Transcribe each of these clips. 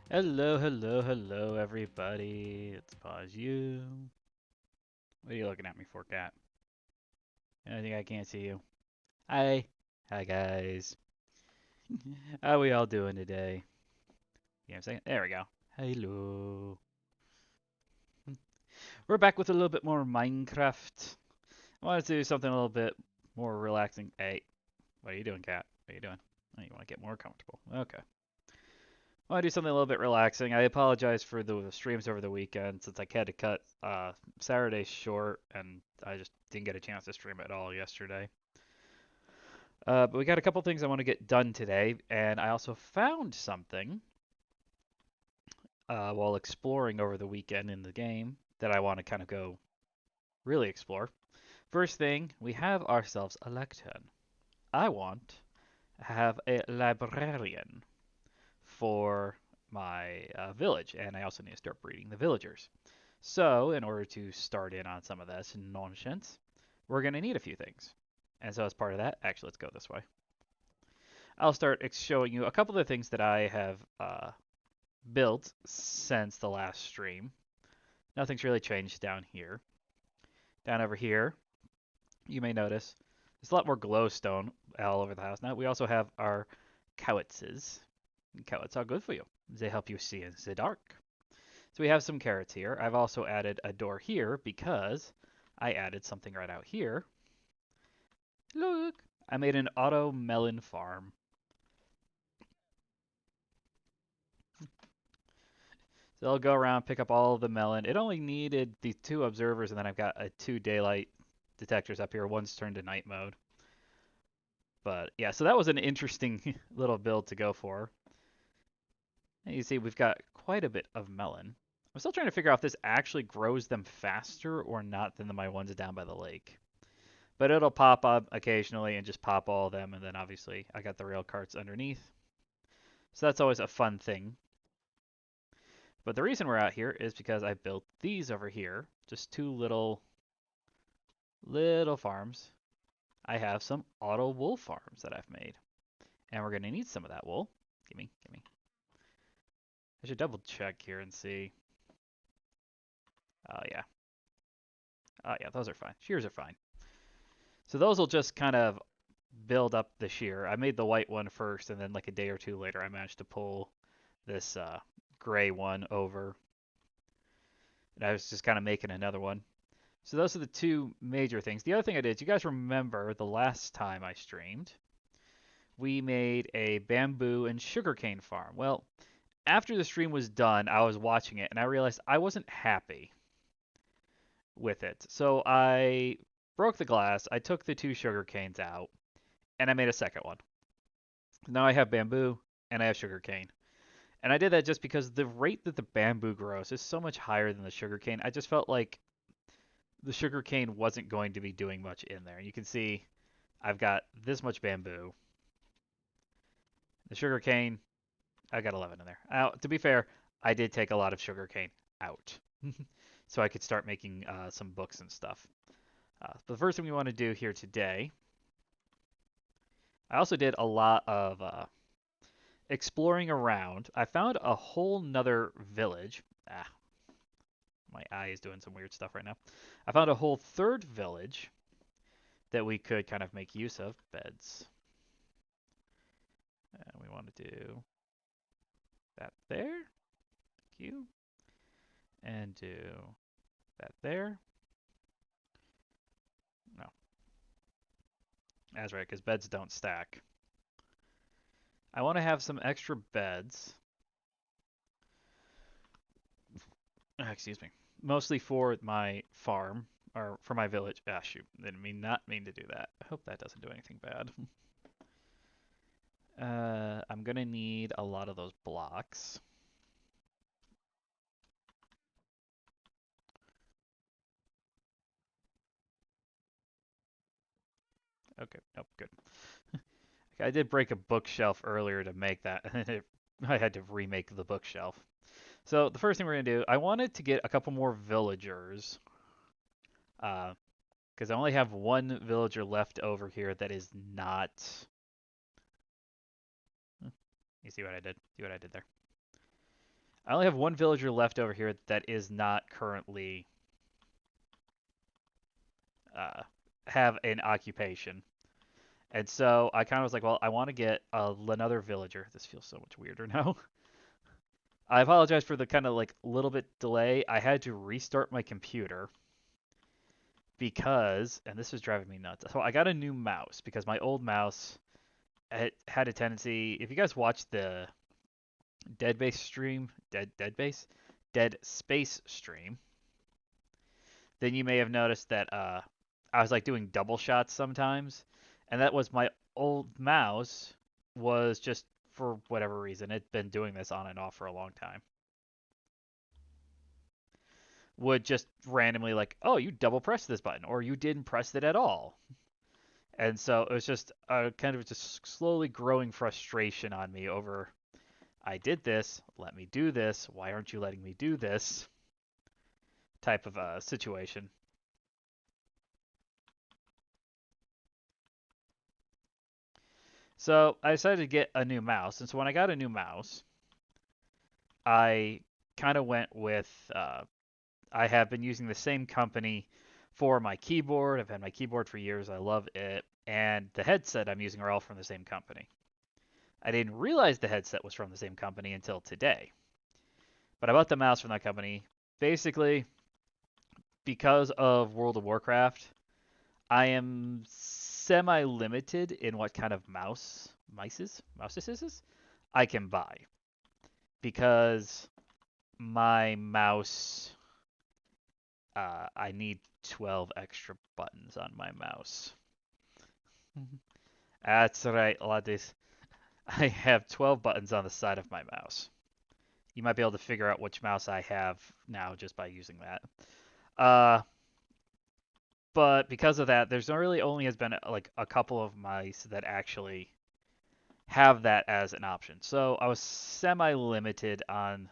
Hello, hello, hello, everybody. It's Pause You. What are you looking at me for, cat? I think I can't see you. Hi. Hi, guys. How we all doing today? You know what I'm saying? There we go. Hello. We're back with a little bit more Minecraft. I wanted to do something a little bit more relaxing. Hey, what are you doing, cat? What are you doing? Oh, you want to get more comfortable. Okay. I want to do something a little bit relaxing. I apologize for the streams over the weekend since I had to cut Saturday short and I just didn't get a chance to stream at all yesterday. But we got a couple things I want to get done today, and I also found something while exploring over the weekend in the game that I want to kind of go really explore. First thing, we have ourselves a lectern. I want to have a librarian for my village, and I also need to start breeding the villagers. So, in order to start in on some of this nonsense, we're going to need a few things. And so, as part of that, actually, let's go this way. I'll start showing you a couple of things that I have built since the last stream. Nothing's really changed down here. Down over here, you may notice there's a lot more glowstone all over the house. Now, we also have our cowitzes. Cowets are good for you. They help you see in the dark. So we have some carrots here. I've also added a door here because I added something right out here. Look, I made an auto melon farm. So I'll go around, pick up all of the melon. It only needed the two observers, and then I've got two daylight detectors up here. One's turned to night mode. But yeah, so that was an interesting little build to go for. And you see we've got quite a bit of melon. I'm still trying to figure out if this actually grows them faster or not than my ones down by the lake. But it'll pop up occasionally and just pop all of them, and then obviously I got the rail carts underneath. So that's always a fun thing. But the reason we're out here is because I built these over here, just two little farms. I have some auto wool farms that I've made, and we're gonna need some of that wool. Gimme, gimme. I should double check here and see. Oh yeah, oh yeah, those are fine. Shears are fine. So those will just kind of build up the shear. I made the white one first, and then like a day or two later, I managed to pull this gray one over. And I was just kind of making another one. So those are the two major things. The other thing I did, you guys remember the last time I streamed, we made a bamboo and sugarcane farm. Well, after the stream was done, I was watching it and I realized I wasn't happy with it. So I broke the glass, I took the two sugar canes out, and I made a second one. Now I have bamboo and I have sugarcane. And I did that just because the rate that the bamboo grows is so much higher than the sugarcane. I just felt like the sugarcane wasn't going to be doing much in there. You can see I've got this much bamboo. The sugarcane, I got 11 in there. Now, to be fair, I did take a lot of sugarcane out so I could start making some books and stuff. But the first thing we want to do here today, I also did a lot of exploring around. I found a whole nother village. My eye is doing some weird stuff right now. I found a whole third village that we could kind of make use of. Beds. And we want to do that there. Thank you. And do that there. No, that's right, because beds don't stack. I want to have some extra beds. Excuse me. Mostly for my farm or for my village. Ah, shoot. Didn't not mean to do that. I hope that doesn't do anything bad. I'm gonna need a lot of those blocks. Okay. Nope. Good. I did break a bookshelf earlier to make that, and I had to remake the bookshelf. So the first thing we're gonna do, I wanted to get a couple more villagers, because I only have one villager left over here that is not. You see what I did? See what I did there? I only have one villager left over here that is not currently uh, have an occupation. And so I kind of was like, well, I want to get another villager. This feels so much weirder now. I apologize for the kind of like little bit delay. I had to restart my computer because, and this was driving me nuts. So I got a new mouse because my old mouse had a tendency. If you guys watch the Dead Base stream, Dead Space stream, then you may have noticed that I was like doing double shots sometimes, and that was my old mouse was just for whatever reason it'd been doing this on and off for a long time. Would just randomly like, oh, you double pressed this button, or you didn't press it at all. And so it was just a kind of just slowly growing frustration on me over, I did this, let me do this, why aren't you letting me do this type of situation. So I decided to get a new mouse. And so when I got a new mouse, I kind of went with, I have been using the same company for my keyboard. I've had my keyboard for years. I love it. And the headset I'm using are all from the same company. I didn't realize the headset was from the same company until today. But I bought the mouse from that company basically because of World of Warcraft. I am semi limited in what kind of mouses I can buy because my mouse, I need 12 extra buttons on my mouse. That's right, laddies. I have 12 buttons on the side of my mouse. You might be able to figure out which mouse I have now just by using that. Uh, but because of that, there's really only has been like a couple of mice that actually have that as an option. So I was semi limited on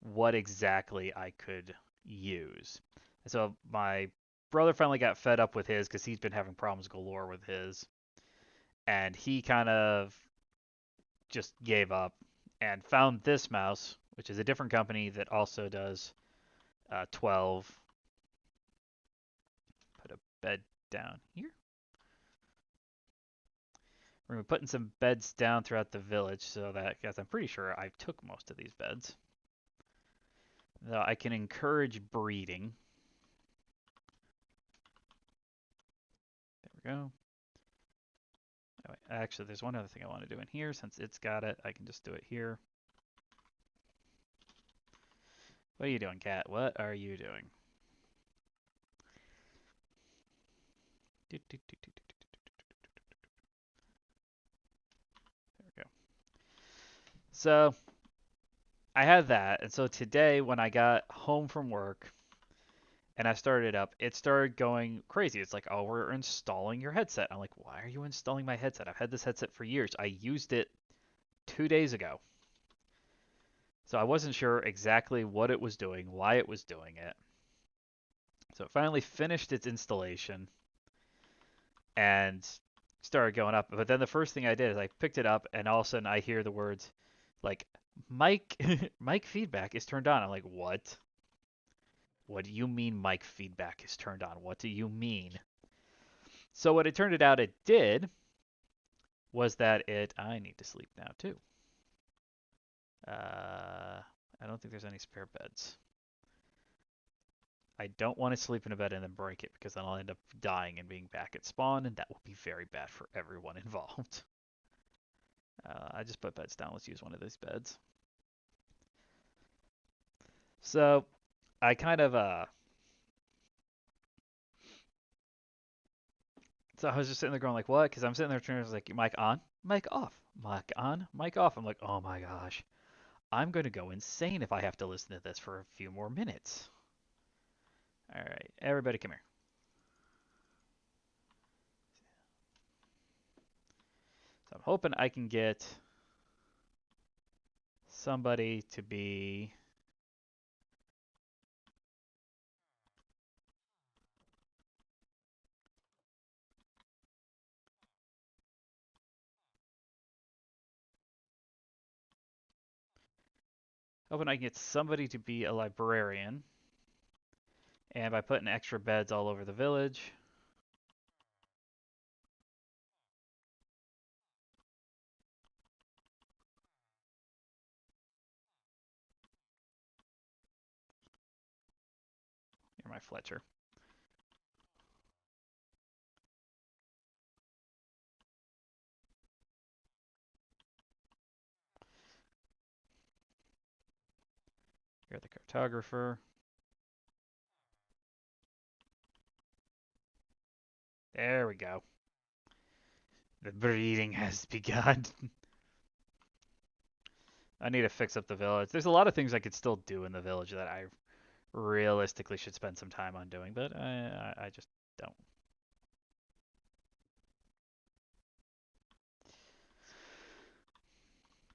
what exactly I could use. And so my brother finally got fed up with his because he's been having problems galore with his, and he kind of just gave up and found this mouse, which is a different company that also does 12. Put a bed down here. We're going to be putting some beds down throughout the village so that, guys, I'm pretty sure I took most of these beds. Though I can encourage breeding. There we go. Oh, actually, there's one other thing I want to do in here. Since it's got it, I can just do it here. What are you doing, cat? What are you doing? There we go. So I had that, and so today when I got home from work and I started it up, it started going crazy. It's like, oh, we're installing your headset. I'm like, why are you installing my headset? I've had this headset for years. I used it 2 days ago. So I wasn't sure exactly what it was doing, why it was doing it. So it finally finished its installation and started going up. But then the first thing I did is I picked it up, and all of a sudden I hear the words like mic mic feedback is turned on. I'm like, what? What do you mean mic feedback is turned on? What do you mean? So what it turned out it did was that I need to sleep now too. I don't think there's any spare beds. I don't want to sleep in a bed and then break it because then I'll end up dying and being back at spawn, and that will be very bad for everyone involved. I just put beds down. Let's use one of these beds. So I kind of so I was just sitting there going like, what? Because I'm sitting there turning, like, mic on, mic off, mic on, mic off. I'm like, oh my gosh, I'm going to go insane if I have to listen to this for a few more minutes. All right, everybody, come here. So I'm hoping I can get somebody to be. Hoping I can get somebody to be a librarian. And by putting extra beds all over the village. You're my Fletcher. You're the cartographer. There we go. The breeding has begun. I need to fix up the village. There's a lot of things I could still do in the village that I realistically should spend some time on doing, but I just don't.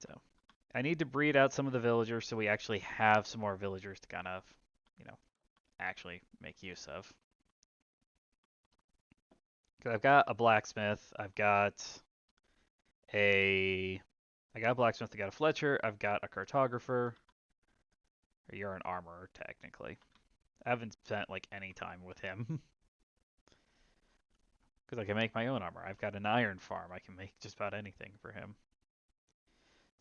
So I need to breed out some of the villagers so we actually have some more villagers to kind of, you know, actually make use of. Because I've got a blacksmith, a, I got a blacksmith, I got a Fletcher, I've got a cartographer. You're an armorer technically. I haven't spent like any time with him because I can make my own armor. I've got an iron farm. I can make just about anything for him.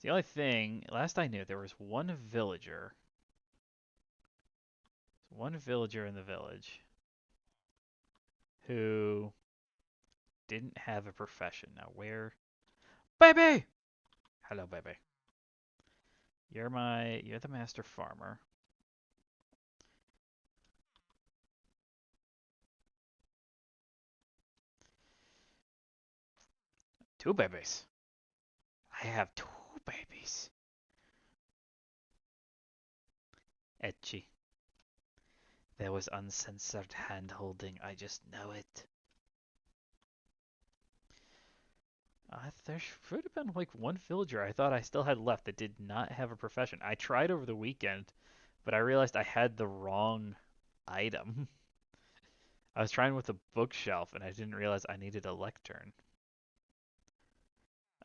The only thing, last I knew, there was one villager in the village who didn't have a profession. Now where, baby? Hello, baby. You're the master farmer. Two babies. I have two babies. Etchy. There was uncensored hand holding. I just know it. There should have been like one villager I thought I still had left that did not have a profession. I tried over the weekend, but I realized I had the wrong item. I was trying with a bookshelf and I didn't realize I needed a lectern.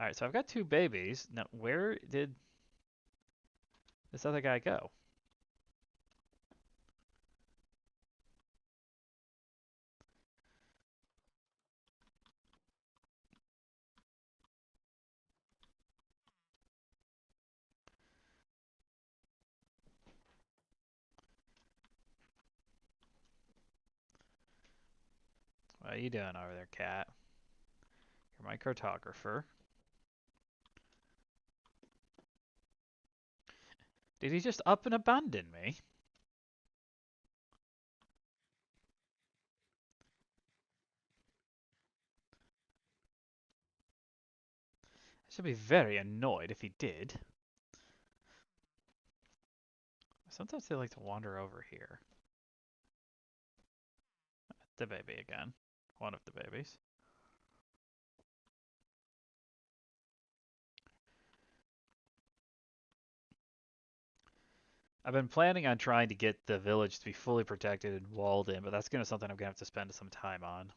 Alright, so I've got two babies. Now, where did this other guy go? What are you doing over there, cat? You're my cartographer. Did he just up and abandon me? I should be very annoyed if he did. Sometimes they like to wander over here. The baby again. One of the babies. I've been planning on trying to get the village to be fully protected and walled in, but that's gonna be something I'm gonna have to spend some time on.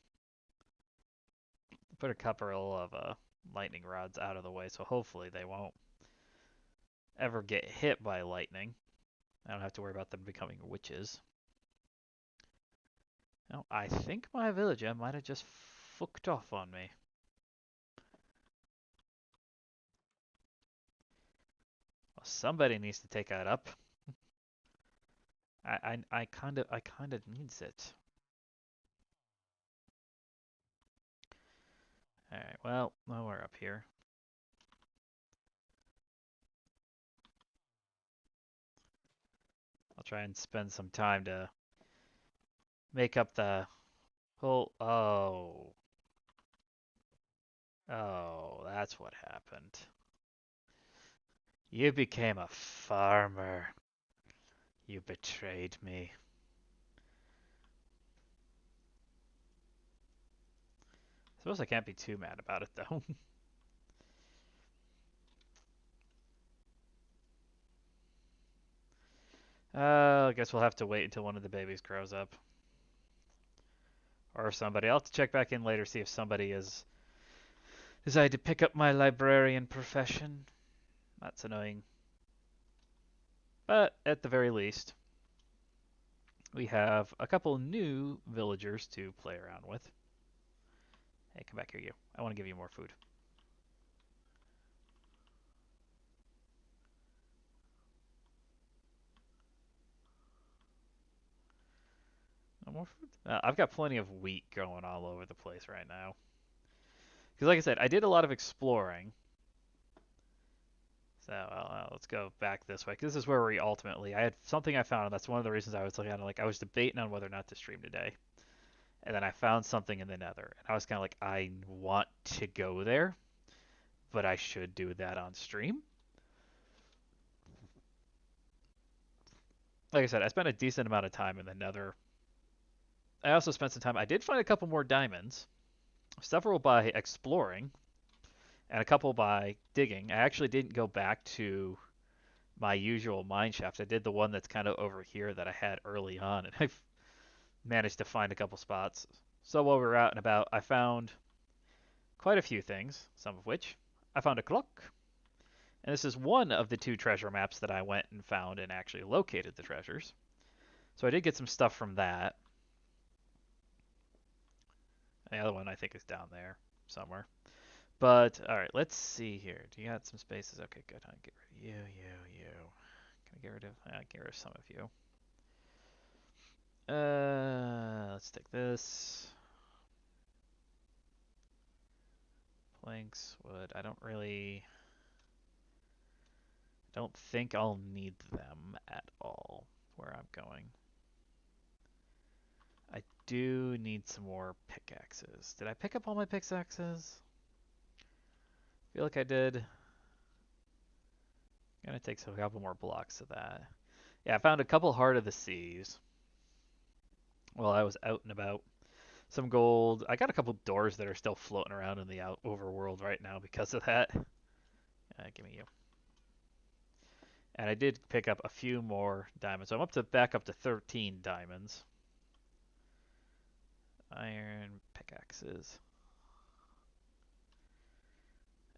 Put a couple of lightning rods out of the way, so hopefully they won't ever get hit by lightning. I don't have to worry about them becoming witches. Now, I think my villager might have just fucked off on me. Well, somebody needs to take that up. I kind of needs it. All right. Well, we're up here. I'll try and spend some time to make up the whole. Oh, that's what happened. You became a farmer. You betrayed me. I suppose I can't be too mad about it, though. I guess we'll have to wait until one of the babies grows up. Or somebody. I'll have to check back in later, see if somebody has decided to pick up my librarian profession. That's annoying. But at the very least, we have a couple new villagers to play around with. Hey, come back here, you. I want to give you more food. No more food? I've got plenty of wheat going all over the place right now. Because, like I said, I did a lot of exploring. So let's go back this way. Because this is where we ultimately. I had something I found, and that's one of the reasons I was kind of like I was debating on whether or not to stream today. And then I found something in the Nether, and I was kind of like, I want to go there, but I should do that on stream. Like I said, I spent a decent amount of time in the Nether. I also spent some time. I did find a couple more diamonds, several by exploring, and a couple by digging. I actually didn't go back to my usual mine shaft. I did the one that's kind of over here that I had early on, and I've managed to find a couple spots. So while we were out and about, I found quite a few things, some of which I found a clock. And this is one of the two treasure maps that I went and found and actually located the treasures. So I did get some stuff from that. The other one I think is down there somewhere. But all right, let's see here. Do you got some spaces? Okay, good. I'll get rid of you. Can I get rid of? Get rid of some of you. Let's take this. Planks, wood. I don't think I'll need them at all where I'm going. I do need some more pickaxes. Did I pick up all my pickaxes? I feel like I did. Gonna take a couple more blocks of that. Yeah, I found a couple Heart of the Seas while I was out and about. Some gold. I got a couple doors that are still floating around in the overworld right now because of that. Give me you. And I did pick up a few more diamonds. So I'm back up to 13 diamonds. Iron pickaxes.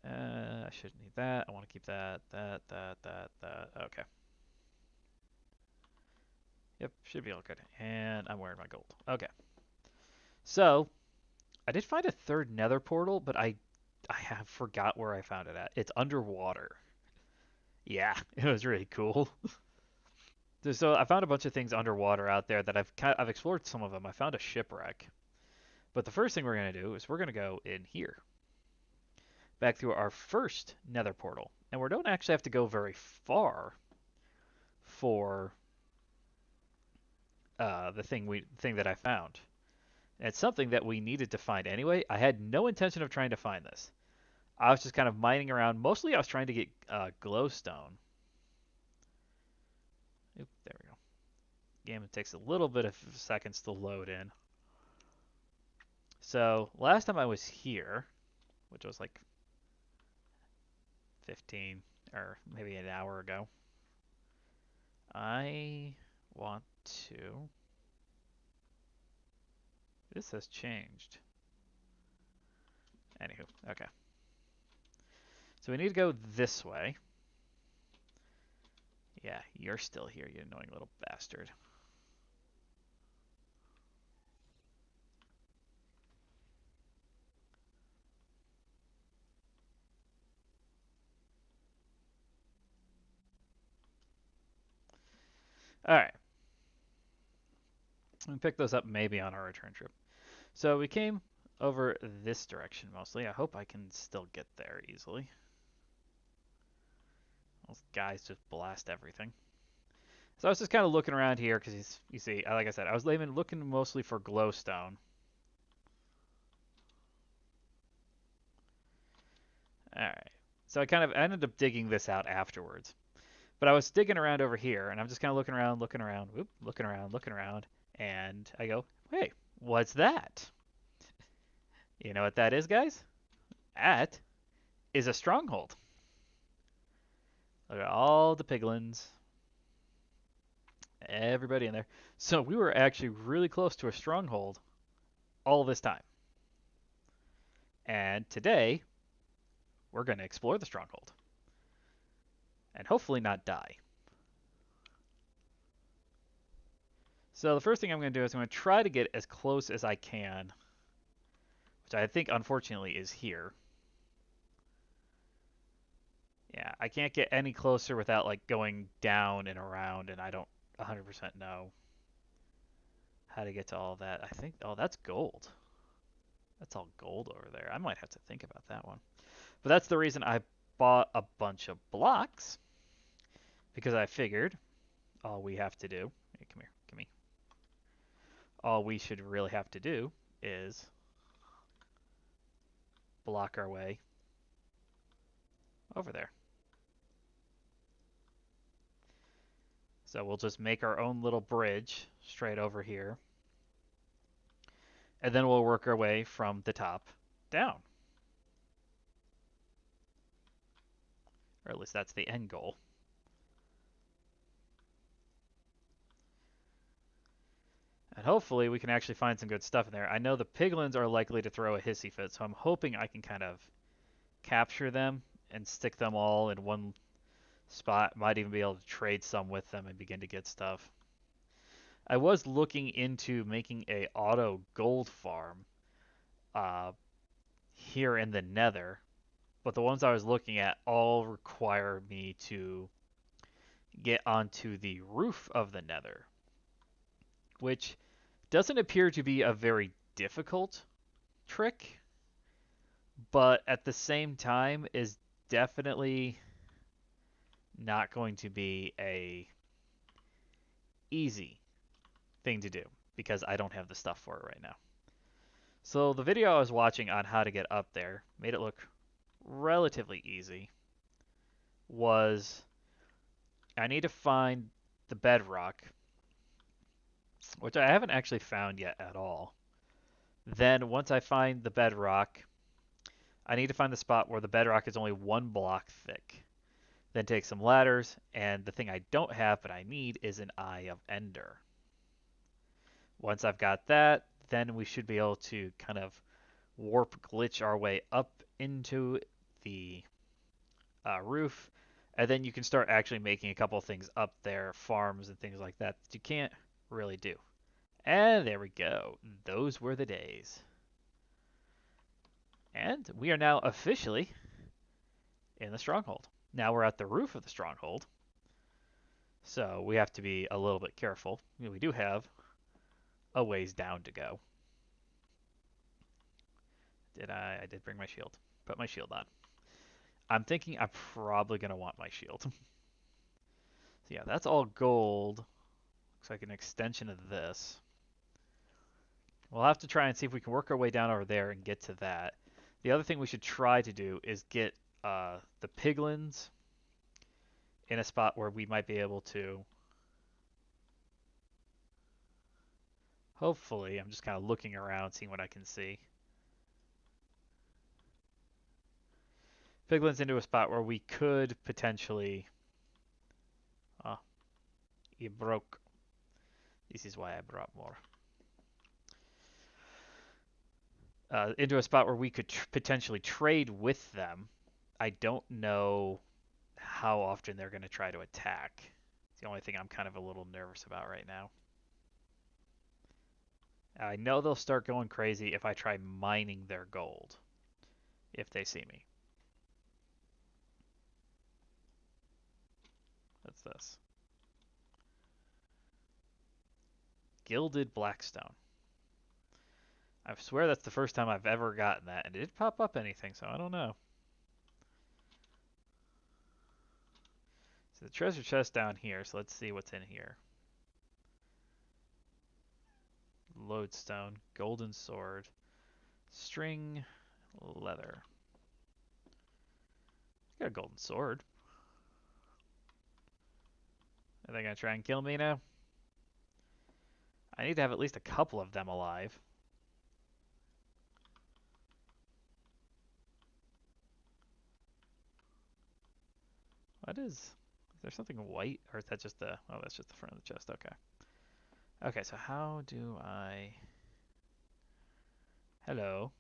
I shouldn't need that. I want to keep that. Okay. Yep, should be all good. And I'm wearing my gold. Okay. So, I did find a third nether portal, but I have forgot where I found it at. It's underwater. Yeah, it was really cool. So I found a bunch of things underwater out there that I've explored some of them. I found a shipwreck. But the first thing we're going to do is we're going to go in here. Back through our first nether portal. And we don't actually have to go very far for the thing that I found. And it's something that we needed to find anyway. I had no intention of trying to find this. I was just kind of mining around. Mostly I was trying to get glowstone. Oop, there we go. Game takes a little bit of seconds to load in. So last time I was here, which was like 15 or maybe an hour ago, I want to. This has changed. Anywho, okay. So we need to go this way. Yeah, you're still here, you annoying little bastard. Alright. We'll pick those up maybe on our return trip. So we came over this direction mostly. I hope I can still get there easily. Those guys just blast everything. So I was just kind of looking around here because you see, like I said, I was looking mostly for glowstone. Alright. So I ended up digging this out afterwards. But I was digging around over here, and I'm just kind of looking around, and I go, hey, what's that? You know what that is, guys? That is a stronghold. Look at all the piglins. Everybody in there. So we were actually really close to a stronghold all this time. And today, we're going to explore the stronghold. And hopefully not die. So the first thing I'm going to do is I'm going to try to get as close as I can, which I think unfortunately is here. Yeah, I can't get any closer without like going down and around, and I don't 100% know how to get to all that. I think, oh, that's gold. That's all gold over there. I might have to think about that one. But that's the reason I bought a bunch of blocks, because I figured all we have to do, hey, come here, come here. All we should really have to do is block our way over there. So we'll just make our own little bridge straight over here. And then we'll work our way from the top down. Or at least that's the end goal. And hopefully we can actually find some good stuff in there. I know the piglins are likely to throw a hissy fit, so I'm hoping I can kind of capture them and stick them all in one spot. Might even be able to trade some with them and begin to get stuff. I was looking into making a auto gold farm uh, here in the Nether, but the ones I was looking at all require me to get onto the roof of the Nether, which doesn't appear to be a very difficult trick, but at the same time is definitely not going to be a easy thing to do because I don't have the stuff for it right now. So the video I was watching on how to get up there made it look relatively easy. Was I need to find the bedrock, which I haven't actually found yet at all. Then once I find the bedrock, I need to find the spot where the bedrock is only 1 block thick. Then take some ladders, and the thing I don't have but I need is an Eye of Ender. Once I've got that, then we should be able to kind of warp glitch our way up into the roof, and then you can start actually making a couple of things up there, farms and things like that that you can't really do. And there we go. Those were the days. And we are now officially in the stronghold. Now we're at the roof of the stronghold, so we have to be a little bit careful. We do have a ways down to go. I did bring my shield. Put my shield on. I'm thinking I'm probably going to want my shield. So yeah, that's all gold. Looks like an extension of this. We'll have to try and see if we can work our way down over there and get to that. The other thing we should try to do is get the piglins in a spot where we might be able to. Hopefully, I'm just kind of looking around, seeing what I can see. Piglins into a spot where we could potentially. Oh, you broke. This is why I brought more. Into a spot where we could potentially trade with them. I don't know how often they're going to try to attack. It's the only thing I'm kind of a little nervous about right now. I know they'll start going crazy if I try mining their gold, if they see me. What's this? Gilded Blackstone. I swear that's the first time I've ever gotten that, and it didn't pop up anything, so I don't know. So the treasure chest down here, so let's see what's in here. Lodestone, golden sword, string, leather. Got a golden sword. Are they gonna try and kill me now? I need to have at least a couple of them alive. What is there something white, or is that just the, oh, that's just the front of the chest, okay. Okay, so how do I, hello.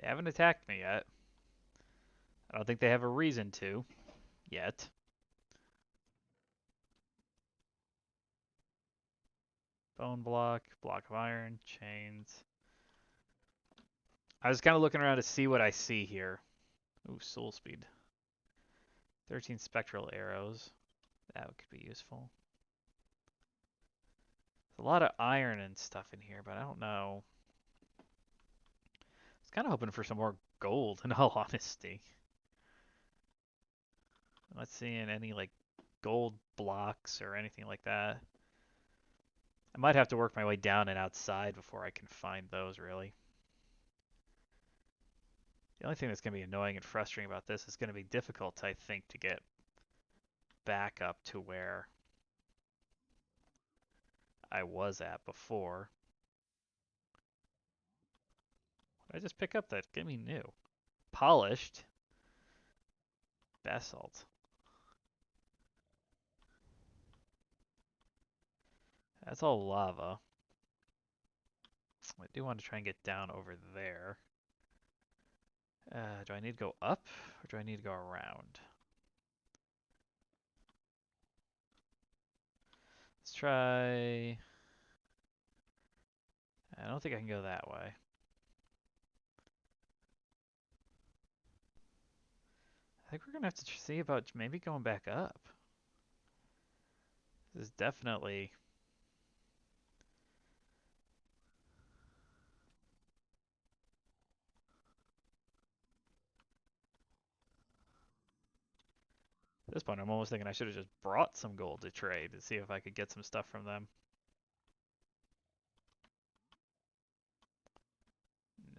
They haven't attacked me yet. I don't think they have a reason to yet. Bone block, block of iron, chains. I was kind of looking around to see what I see here. Ooh, soul speed. 13 spectral arrows. That could be useful. There's a lot of iron and stuff in here, but I don't know. I was kind of hoping for some more gold, in all honesty. I'm not seeing any like gold blocks or anything like that. I might have to work my way down and outside before I can find those, really. The only thing that's going to be annoying and frustrating about this is going to be difficult, I think, to get back up to where I was at before. What did I just pick up that? Give me new. Polished basalt. That's all lava. I do want to try and get down over there. Do I need to go up or do I need to go around? Let's try. I don't think I can go that way. I think we're gonna have to see about maybe going back up. This is definitely. At this point, I'm almost thinking I should have just brought some gold to trade to see if I could get some stuff from them.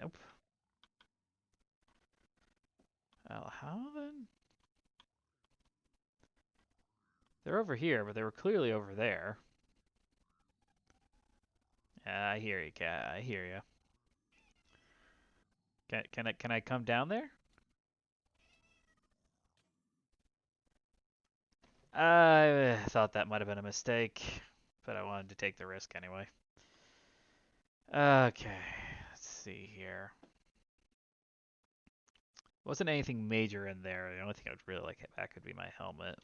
Nope. Well, how then? They're over here, but they were clearly over there. Yeah, I hear you, cat. I hear you. Can I come down there? I thought that might have been a mistake, but I wanted to take the risk anyway. Okay, let's see here. Wasn't anything major in there. The only thing I would really like back would be my helmet.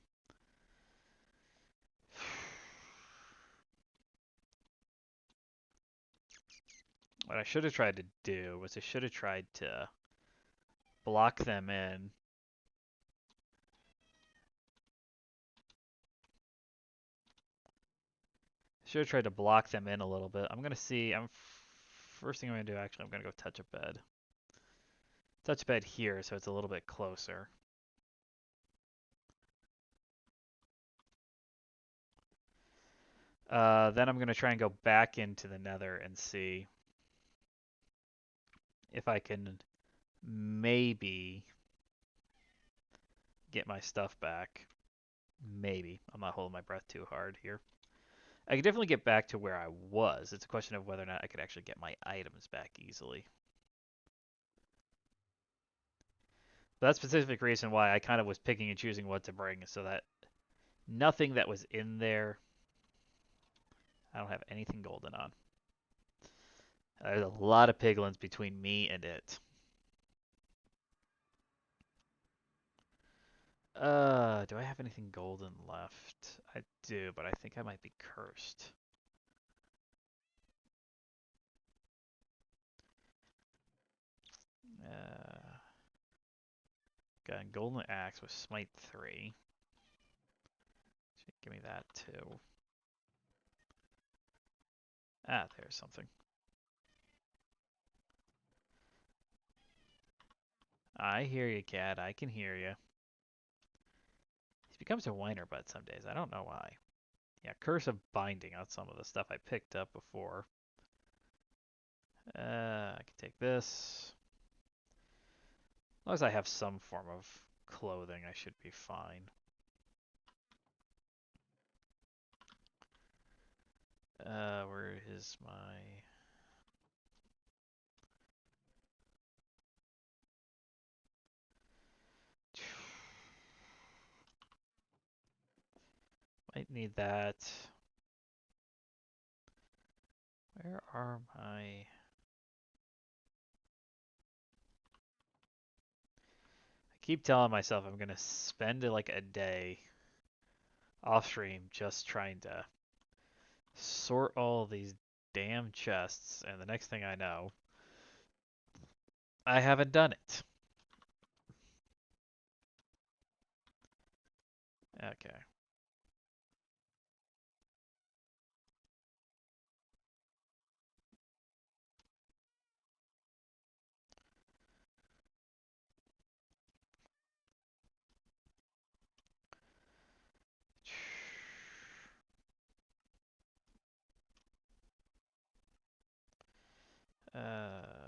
What I should have tried to do was I should have tried to block them in. Should have tried to block them in a little bit. I'm gonna see. First thing I'm gonna do. Actually, I'm gonna go touch a bed. Touch a bed here, so it's a little bit closer. Then I'm gonna try and go back into the Nether and see if I can maybe get my stuff back. Maybe. I'm not holding my breath too hard here. I could definitely get back to where I was. It's a question of whether or not I could actually get my items back easily. That's the specific reason why I kind of was picking and choosing what to bring, so that nothing that was in there, I don't have anything golden on. There's a lot of piglins between me and it. Do I have anything golden left? I do, but I think I might be cursed. Got a golden axe with smite 3. Give me that too. Ah, there's something. I hear you, cat. I can hear you. He becomes a whiner butt some days. I don't know why. Yeah, Curse of Binding on some of the stuff I picked up before. I can take this. As long as I have some form of clothing, I should be fine. Where is my... Might need that. Where are my... keep telling myself I'm gonna spend like a day off stream just trying to sort all these damn chests, and the next thing I know, I haven't done it. Okay.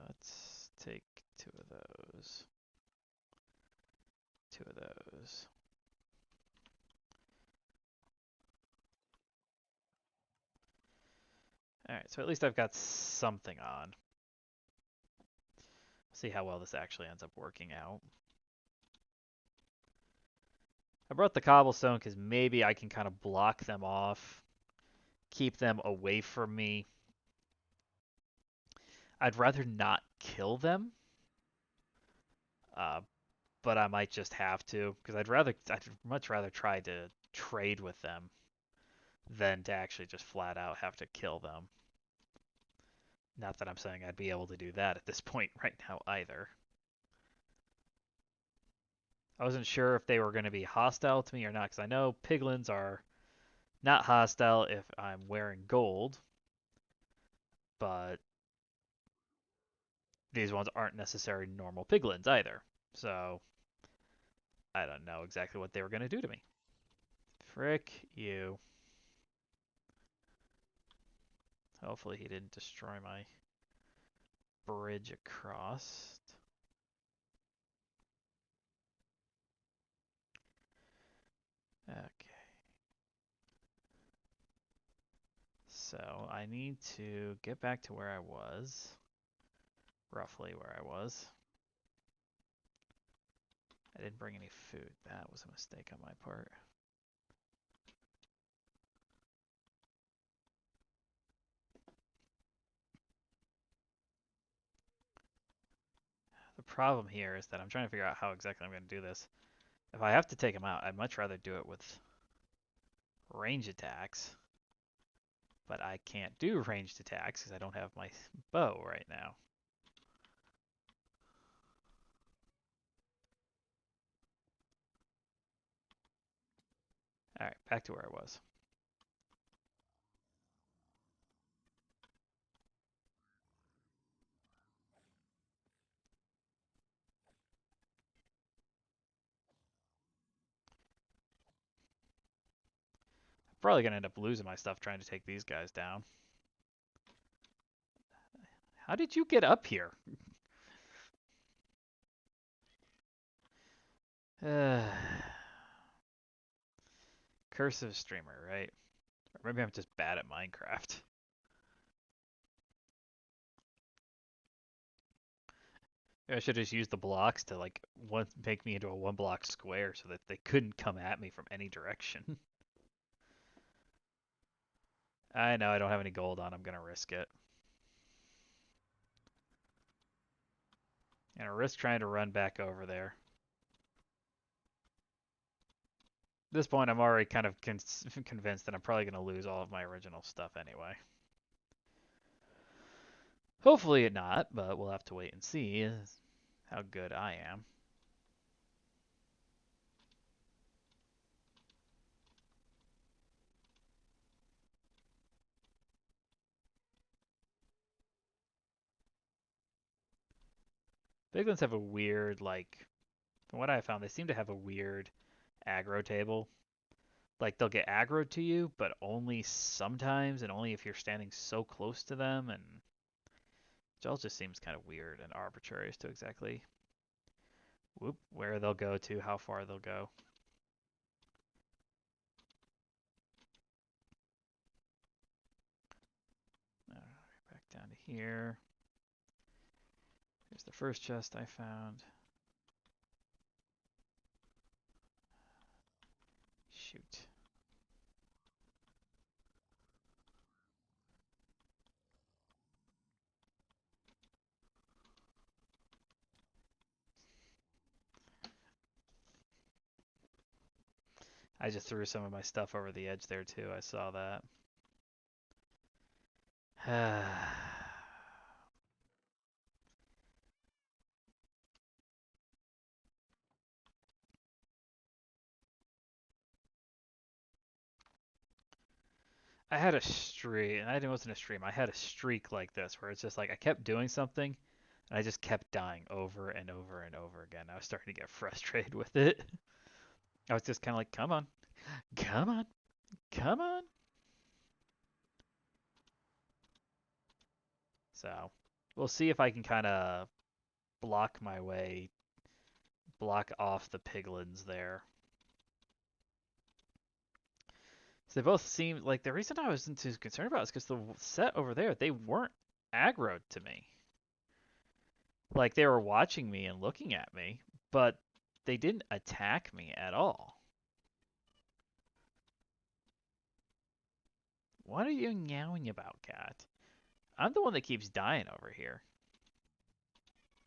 Let's take two of those. Two of those. Alright, so at least I've got something on. See how well this actually ends up working out. I brought the cobblestone because maybe I can kind of block them off, keep them away from me. I'd rather not kill them, uh, but I might just have to because I'd much rather try to trade with them than to actually just flat out have to kill them. Not that I'm saying I'd be able to do that at this point right now either. I wasn't sure if they were going to be hostile to me or not because I know piglins are not hostile if I'm wearing gold, but these ones aren't necessarily normal piglins either. So I don't know exactly what they were going to do to me. Frick you. Hopefully he didn't destroy my bridge across. Okay. So I need to get back to where I was. Roughly where I was. I didn't bring any food. That was a mistake on my part. The problem here is that I'm trying to figure out how exactly I'm going to do this. If I have to take him out, I'd much rather do it with range attacks. But I can't do ranged attacks because I don't have my bow right now. Alright, back to where I was. I'm probably going to end up losing my stuff trying to take these guys down. How did you get up here? Cursive streamer, right? Or maybe I'm just bad at Minecraft. I should just use the blocks to like make me into a one block square so that they couldn't come at me from any direction. I know I don't have any gold on. I'm gonna risk it. And I risk trying to run back over there. At this point, I'm already kind of convinced that I'm probably gonna lose all of my original stuff anyway. Hopefully not, but we'll have to wait and see how good I am. Big ones have a weird, like, from what I found, they seem to have a weird aggro table. Like, they'll get aggroed to you, but only sometimes, and only if you're standing so close to them, and which all just seems kind of weird and arbitrary as to exactly where they'll go to, how far they'll go. Back down to here. Here's the first chest I found. Shoot. I just threw some of my stuff over the edge there too. I saw that. I had a streak. It wasn't a stream. I had a streak like this where it's just like I kept doing something, and I just kept dying over and over and over again. I was starting to get frustrated with it. I was just kind of like, come on, come on, come on. So we'll see if I can kind of block my way, block off the piglins there. So they both seem like the reason I wasn't too concerned about it is because the set over there, they weren't aggroed to me. Like they were watching me and looking at me, but they didn't attack me at all. What are you yowling about, cat? I'm the one that keeps dying over here.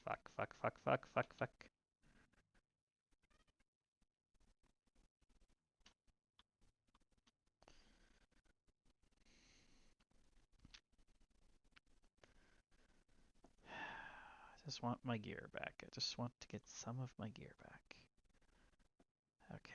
Fuck, fuck, fuck, fuck, fuck, fuck. I just want my gear back. I just want to get some of my gear back. Okay.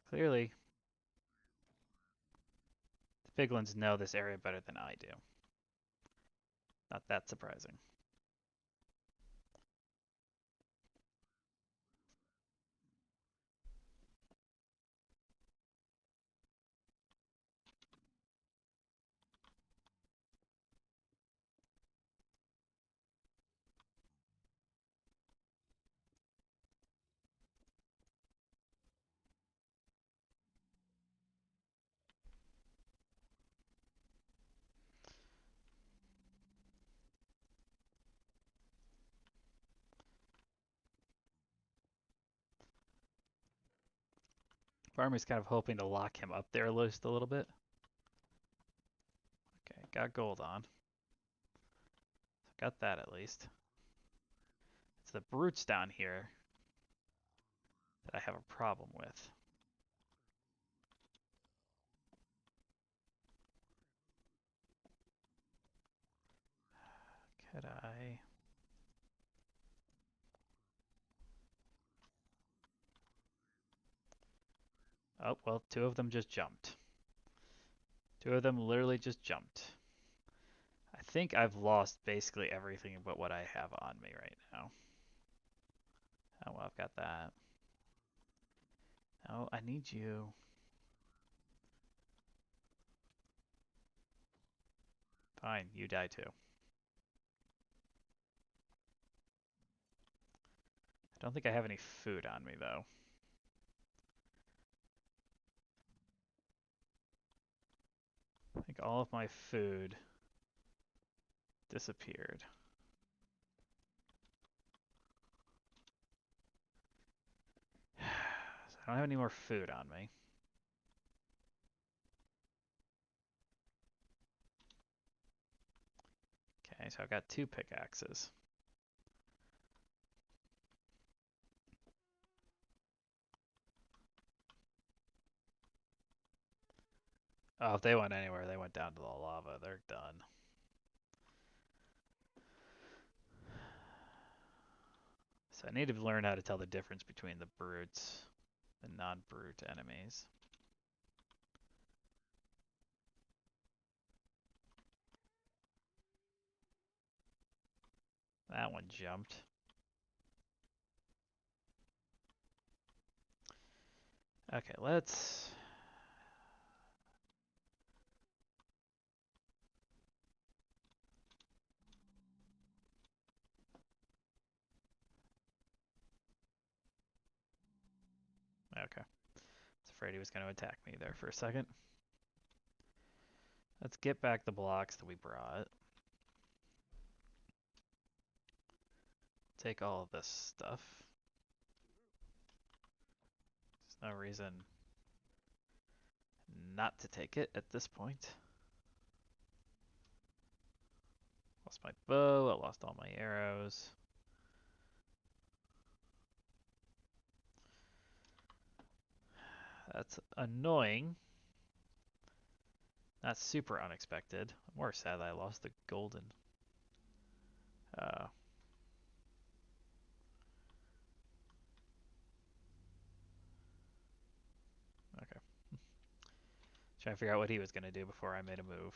Clearly, the piglins know this area better than I do. Not that surprising. Farmer's kind of hoping to lock him up there just a little bit. Okay, got gold on. Got that at least. It's the brutes down here that I have a problem with. Could I? Oh, well, two of them just jumped. Two of them literally just jumped. I think I've lost basically everything but what I have on me right now. Oh, well, I've got that. Oh, I need you. Fine, you die too. I don't think I have any food on me, though. I think all of my food disappeared. So I don't have any more food on me. Okay, so I've got two pickaxes. Oh, if they went anywhere, they went down to the lava. They're done. So I need to learn how to tell the difference between the brutes and non-brute enemies. That one jumped. Okay, let's... Okay. I was afraid he was going to attack me there for a second. Let's get back the blocks that we brought. Take all of this stuff. There's no reason not to take it at this point. Lost my bow, I lost all my arrows. That's annoying. Not super unexpected. I'm more sad that I lost the golden. Uh, okay. Trying to figure out what he was going to do before I made a move.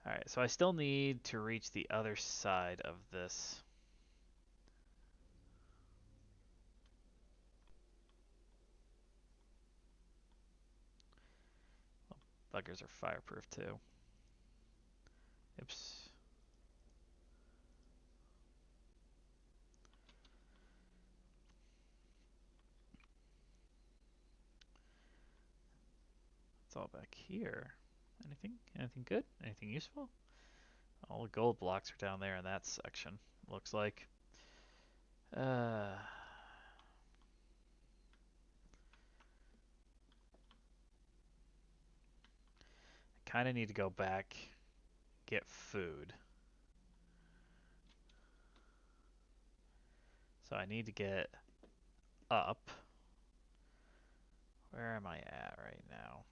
Alright, so I still need to reach the other side of this. Buggers are fireproof too. Oops. It's all back here. Anything? Anything good? Anything useful? All the gold blocks are down there in that section. Looks like. Uh, I kind of need to go back, get food. So I need to get up. Where am I at right now?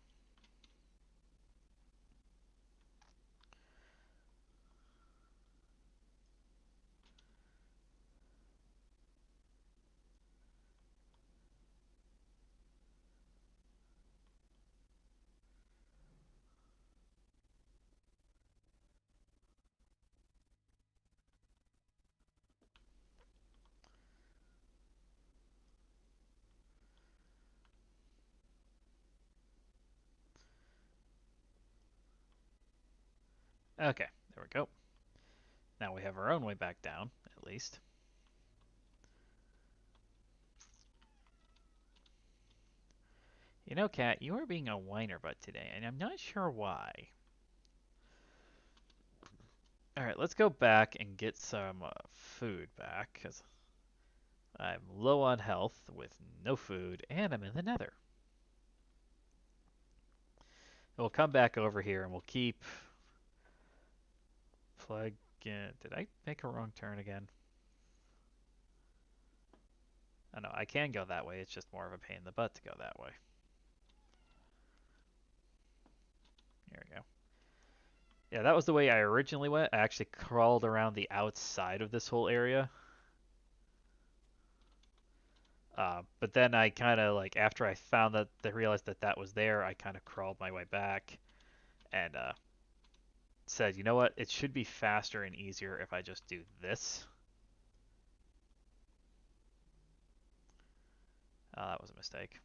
Okay, there we go. Now we have our own way back down, at least. You know, Cat, you are being a whiner butt today, and I'm not sure why. Alright, let's go back and get some food back, because I'm low on health with no food, and I'm in the nether. We'll come back over here and we'll keep plug in. Did I make a wrong turn again? Oh no, I can go that way. It's just more of a pain in the butt to go that way. Here we go. Yeah, that was the way I originally went. I actually crawled around the outside of this whole area. But then I kind of like after I found that I realized that that was there, I kind of crawled my way back and said, you know what? It should be faster and easier if I just do this. That was a mistake.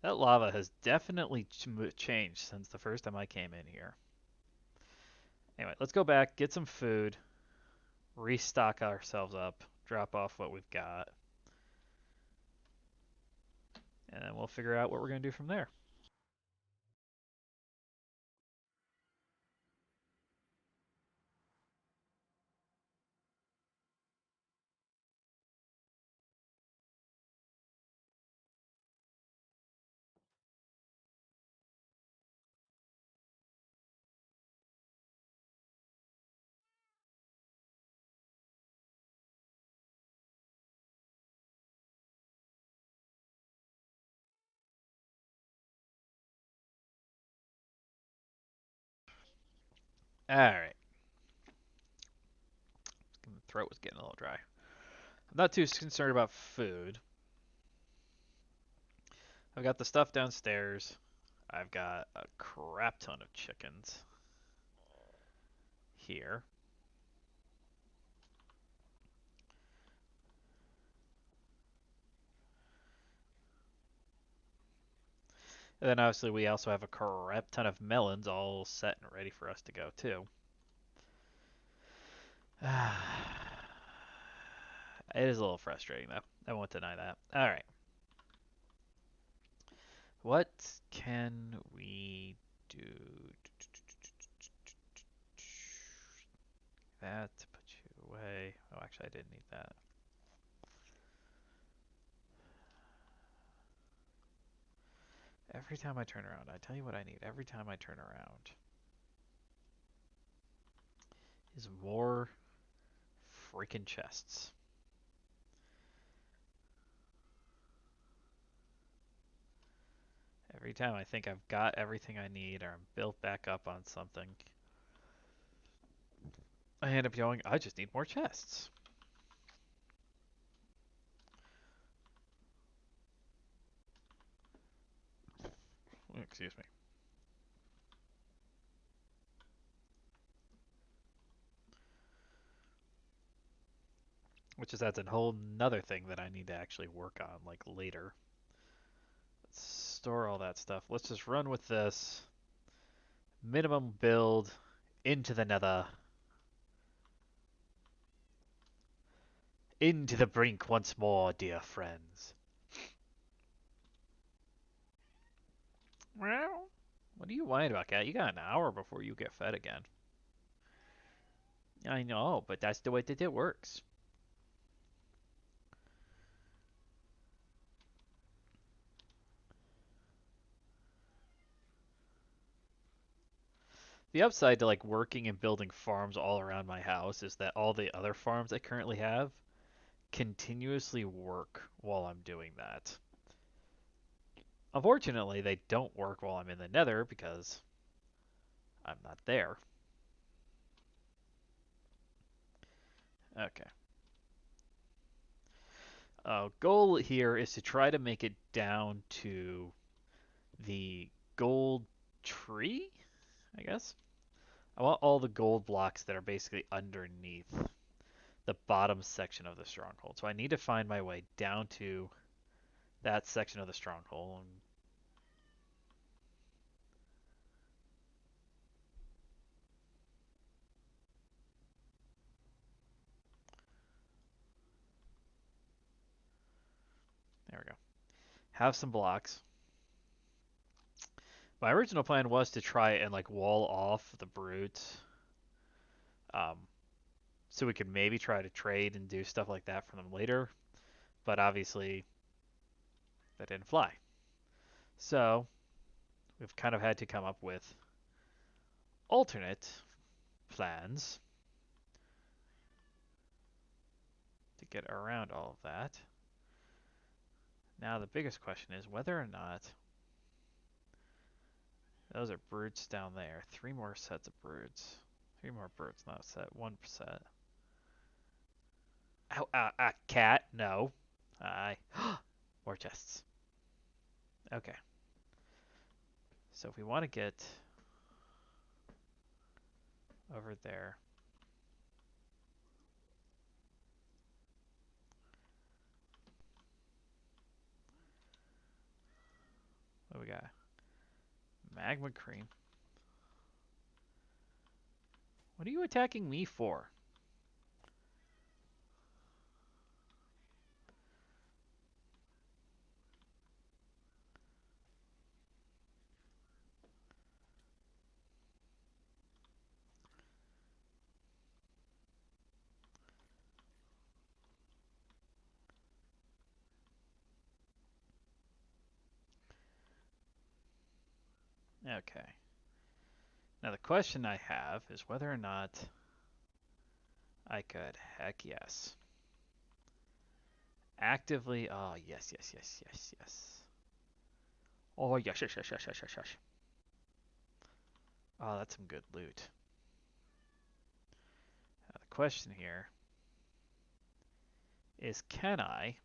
That lava has definitely changed since the first time I came in here. Anyway, let's go back, get some food, restock ourselves up, drop off what we've got, and then we'll figure out what we're going to do from there. Alright. The throat was getting a little dry. I'm not too concerned about food. I've got the stuff downstairs. I've got a crap ton of chickens here. And then obviously we also have a crap ton of melons all set and ready for us to go too. It is a little frustrating though. I won't deny that. All right. What can we do? That to put you away. Oh, actually, I didn't need that. Every time I turn around, I tell you what I need. Every time I turn around is more freaking chests. Every time I think I've got everything I need or I'm built back up on something, I end up going, I just need more chests. Excuse me. Which is that's a whole nother thing that I need to actually work on like later. Let's store all that stuff. Let's just run with this. Minimum build into the nether. Into the brink once more, dear friends. Well, what are you whining about, cat? You got an hour before you get fed again. I know, but that's the way that it works. The upside to like working and building farms all around my house is that all the other farms I currently have continuously work while I'm doing that. Unfortunately, they don't work while I'm in the nether because I'm not there. Okay. Goal here is to try to make it down to the gold tree, I guess. I want all the gold blocks that are basically underneath the bottom section of the stronghold. So I need to find my way down to that section of the stronghold. There we go. Have some blocks. My original plan was to try and like wall off the brutes, um, so we could maybe try to trade and do stuff like that for them later. But obviously, that didn't fly. So we've kind of had to come up with alternate plans to get around all of that. Now the biggest question is whether or not those are brutes down there. 3 more sets of brutes. 3 more brutes, not a set. 1 set. Ow, cat. No. I. More chests. Okay. So if we want to get over there. What do we got? Magma cream. What are you attacking me for? Okay. Now the question I have is whether or not I could, heck yes, actively, oh yes, yes, yes, yes, yes. Oh yes, yes, yes, yes, yes, yes, yes. Oh, that's some good loot. Now the question here is can I,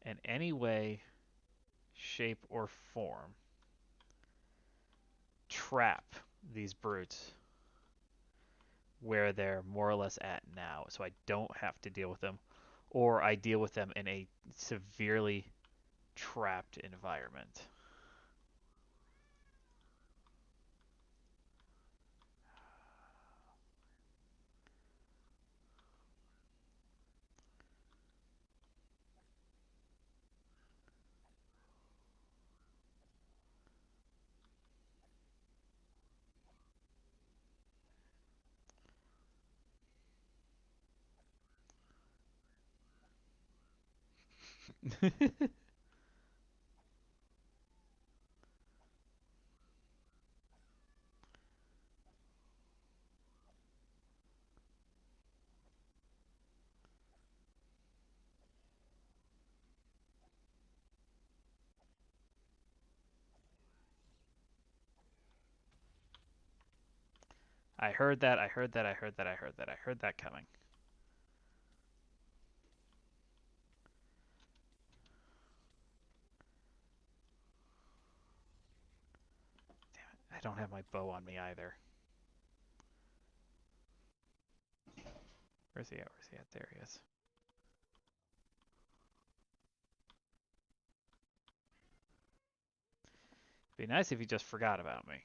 in any way, shape, or form, trap these brutes where they're more or less at now so I don't have to deal with them, or I deal with them in a severely trapped environment. I heard that, I heard that, I heard that, I heard that, I heard that coming. I don't have my bow on me either. Where's he at? Where's he at? There he is. Be nice if he just forgot about me.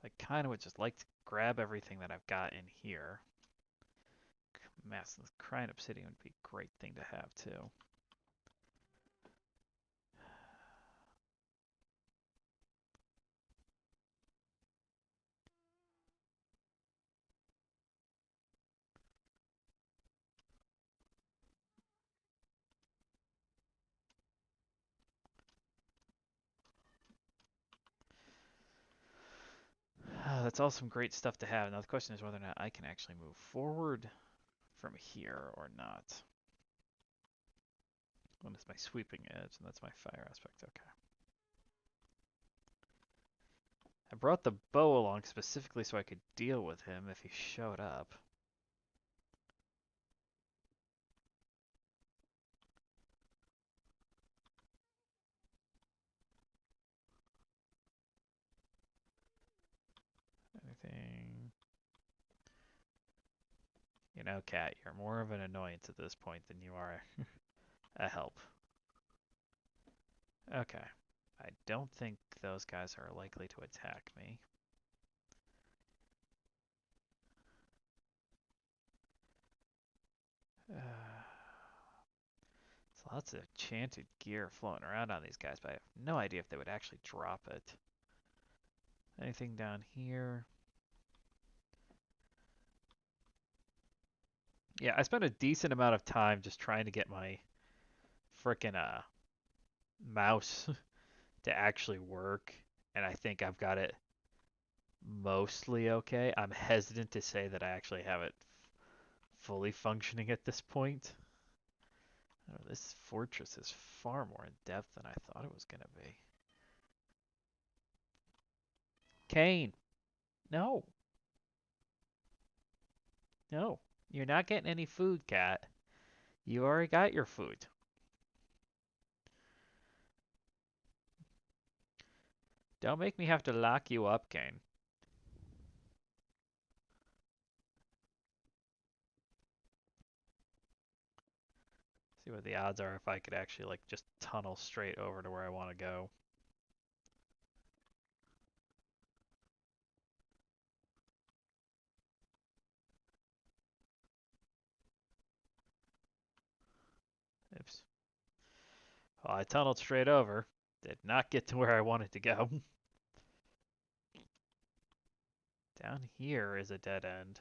I kind of would just like to grab everything that I've got in here. Mass crying obsidian would be a great thing to have too. That's all some great stuff to have. Now the question is whether or not I can actually move forward from here or not. What is my sweeping edge? And that's my fire aspect. Okay. I brought the bow along specifically so I could deal with him if he showed up. Anything? You know, Cat, you're more of an annoyance at this point than you are a help. Okay. I don't think those guys are likely to attack me. There's lots of enchanted gear floating around on these guys, but I have no idea if they would actually drop it. Anything down here? Yeah, I spent a decent amount of time just trying to get my frickin' mouse to actually work, and I think I've got it mostly okay. I'm hesitant to say that I actually have it fully functioning at this point. Oh, this fortress is far more in depth than I thought it was going to be. Kane, no. No. You're not getting any food, cat. You already got your food. Don't make me have to lock you up, Kane. See what the odds are if I could actually like just tunnel straight over to where I want to go. Oops. Well, I tunneled straight over. Did not get to where I wanted to go. Down here is a dead end.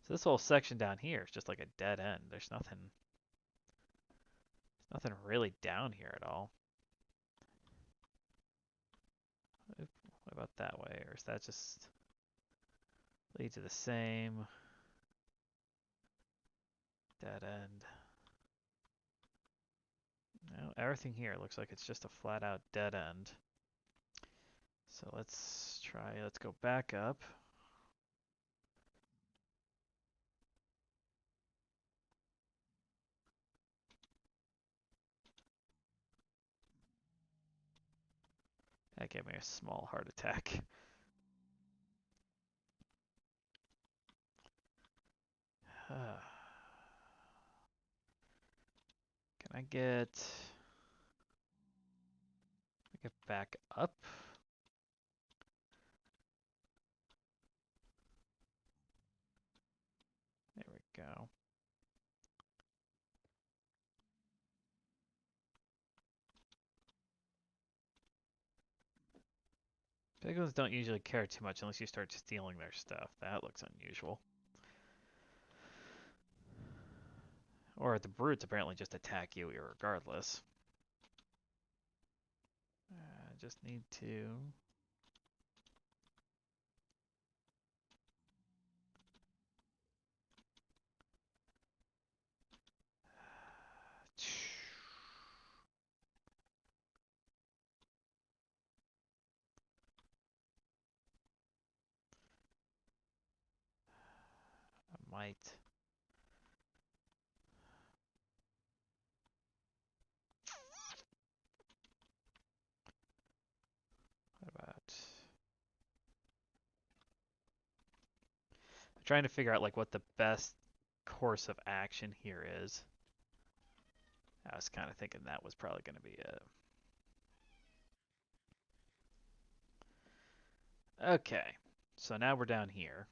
So this whole section down here is just like a dead end. There's nothing really down here at all. What about that way? Or is that just lead to the same dead end? No, everything here looks like it's just a flat out dead end. So let's go back up. That gave me a small heart attack. Can I get back up? There we go. Piglins don't usually care too much unless you start stealing their stuff. That looks unusual. Or the brutes apparently just attack you regardless. I just need to... I might... What about... I'm trying to figure out like what the best course of action here is. I was kind of thinking that was probably going to be it. Okay, so now we're down here.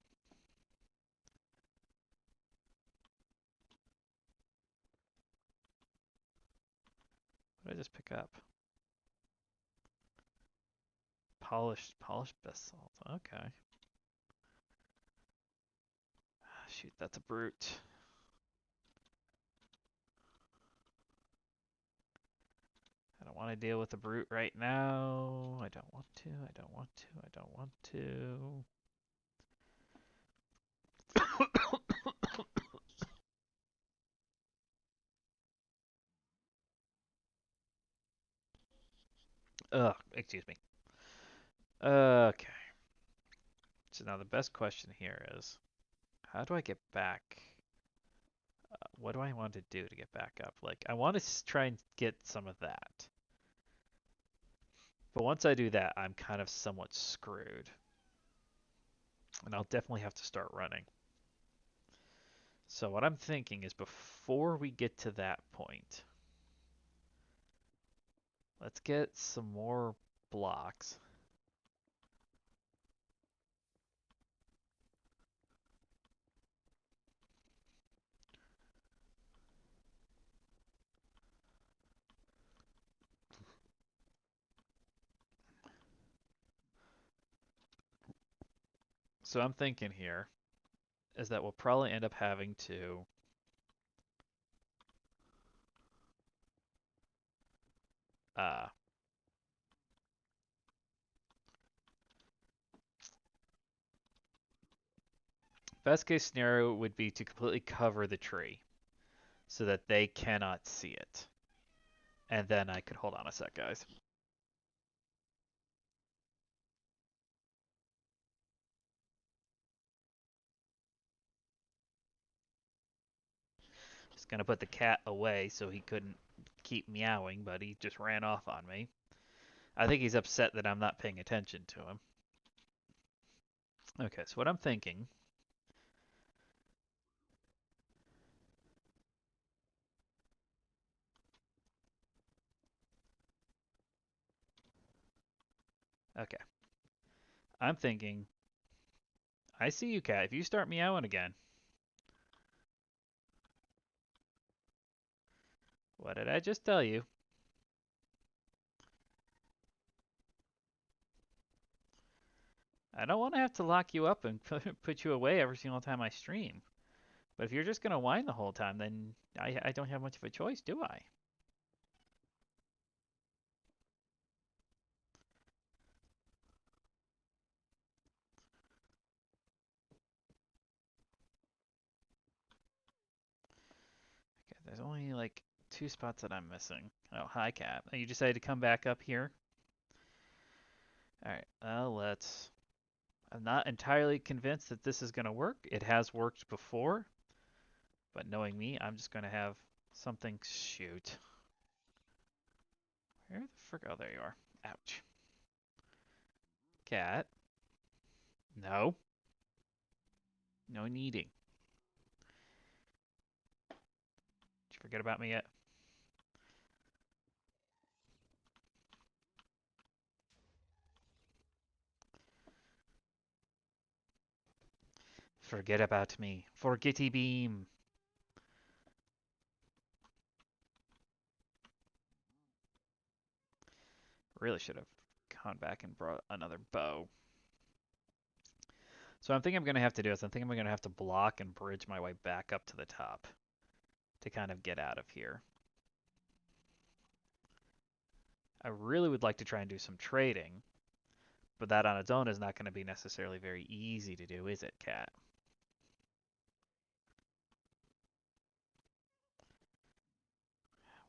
What did I just pick up? Polished basalt. Okay. Shoot, that's a brute. I don't want to deal with the brute right now. I don't want to. I don't want to. I don't want to. Ugh, excuse me. Okay. So now the best question here is, how do I get back? What do I want to do to get back up? Like, I want to try and get some of that. But once I do that, I'm kind of somewhat screwed. And I'll definitely have to start running. So what I'm thinking is before we get to that point, let's get some more blocks. So I'm thinking here is that we'll probably end up having to uh, best case scenario would be to completely cover the tree so that they cannot see it. And then I could hold on a sec, guys. Just gonna put the cat away so he couldn't keep meowing, but he just ran off on me. I think he's upset that I'm not paying attention to him. Okay, so what I'm thinking. Okay. I'm thinking. I see you, cat. If you start meowing again. What did I just tell you? I don't want to have to lock you up and put you away every single time I stream. But if you're just going to whine the whole time, then I don't have much of a choice, do I? Okay, there's only like 2 spots that I'm missing. Oh, hi, cat. You decided to come back up here? Alright, let's... I'm not entirely convinced that this is going to work. It has worked before. But knowing me, I'm just going to have something... Shoot. Where the frick? Oh, there you are. Ouch. Cat. No. No needing. Did you forget about me yet? Forget about me. Forgetty beam. Really should have gone back and brought another bow. So I'm thinking I'm going to have to do is I'm thinking I'm going to have to block and bridge my way back up to the top to kind of get out of here. I really would like to try and do some trading, but that on its own is not going to be necessarily very easy to do, is it, Cat?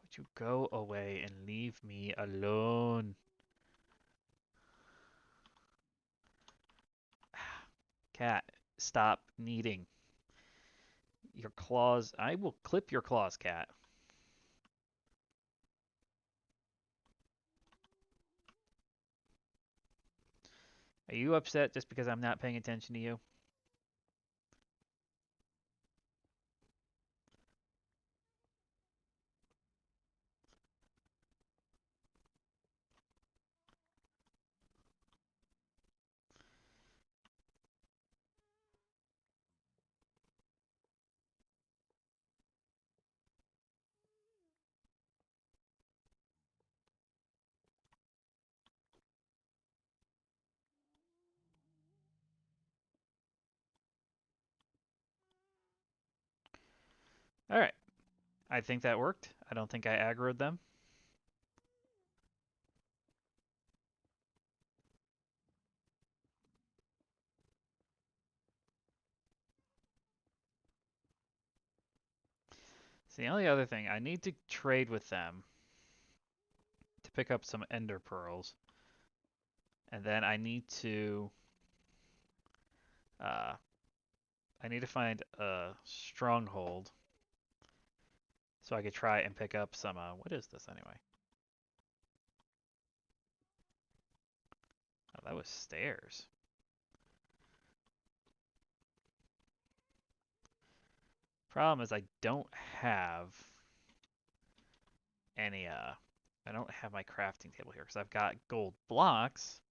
Would you go away and leave me alone? Cat, stop kneading. Your claws. I will clip your claws, Cat. Are you upset just because I'm not paying attention to you? All right. I think that worked. I don't think I aggroed them. So the only other thing, I need to trade with them to pick up some ender pearls. And then uh, I need to find a stronghold so I could try and pick up some, what is this anyway? Oh, that was stairs. Problem is I don't have any, I don't have my crafting table here because I've got gold blocks,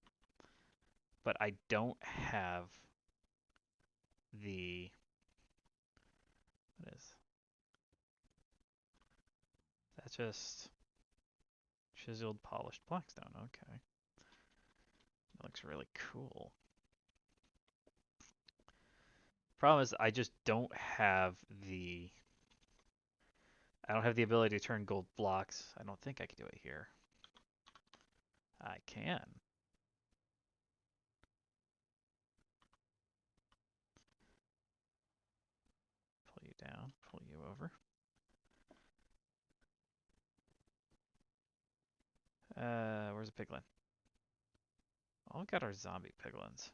but I don't have the, what is, that's just chiseled polished blackstone. Okay. That looks really cool. Problem is I just don't have the I don't have the ability to turn gold blocks. I don't think I can do it here. I can. Pull you down, pull you over. Where's the piglin? All we got are zombie piglins.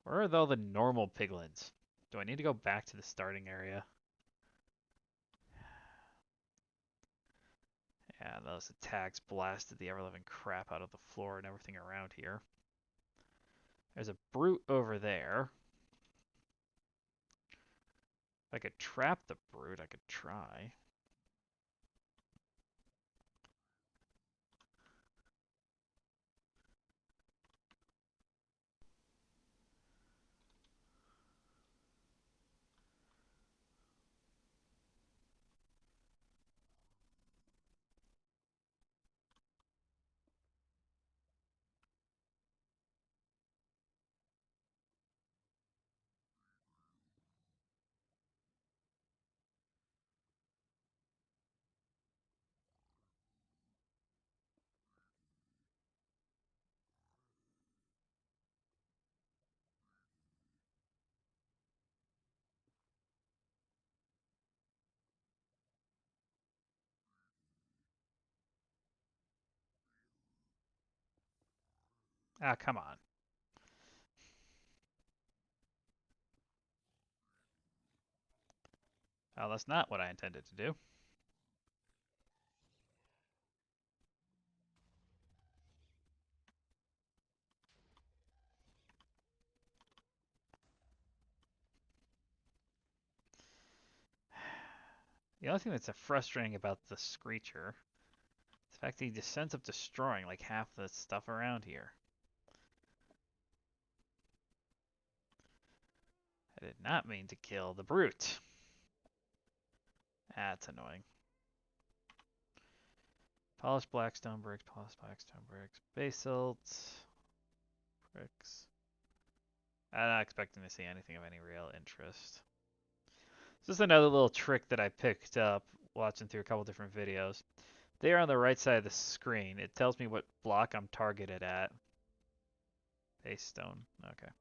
Where are all the normal piglins? Do I need to go back to the starting area? Yeah, those attacks blasted the ever-living crap out of the floor and everything around here. There's a brute over there. If I could trap the brute, I could try. Ah, come on. Oh, that's not what I intended to do. The only thing that's frustrating about the Screecher is the fact that he just ends up destroying like half the stuff around here. I did not mean to kill the brute. That's annoying. Polished blackstone bricks, polished blackstone bricks, basalt bricks. I'm not expecting to see anything of any real interest. This is another little trick that I picked up watching through a couple different videos. There on the right side of the screen, it tells me what block I'm targeted at. Base stone. Okay.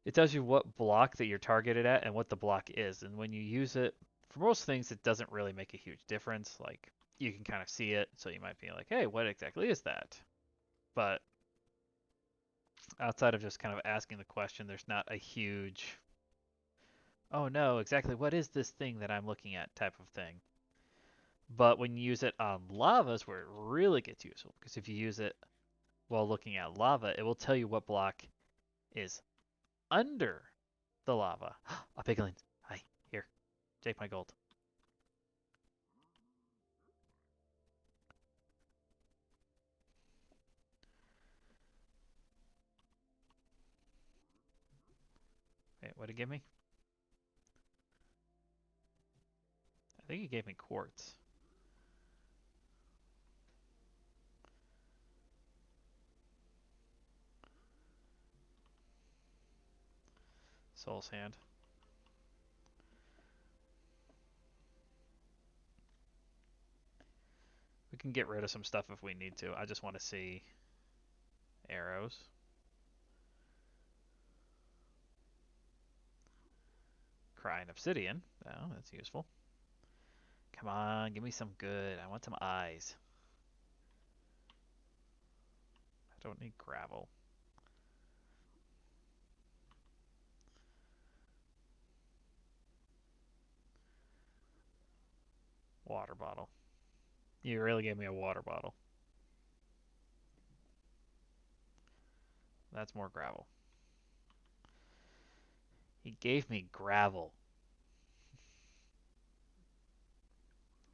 It tells you what block that you're targeted at and what the block is. And when you use it, for most things, it doesn't really make a huge difference. Like, you can kind of see it, so you might be like, hey, what exactly is that? But outside of just kind of asking the question, there's not a huge, oh no, exactly what is this thing that I'm looking at type of thing. But when you use it on lava is where it really gets useful. Because if you use it while looking at lava, it will tell you what block is under the lava. A piglin. Hi, here. Take my gold. Wait, what did it give me? I think he gave me quartz. Soul sand. We can get rid of some stuff if we need to. I just want to see arrows. Crying obsidian. Oh, that's useful. Come on, give me some good. I want some eyes. I don't need gravel. Water bottle. You really gave me a water bottle. That's more gravel. He gave me gravel.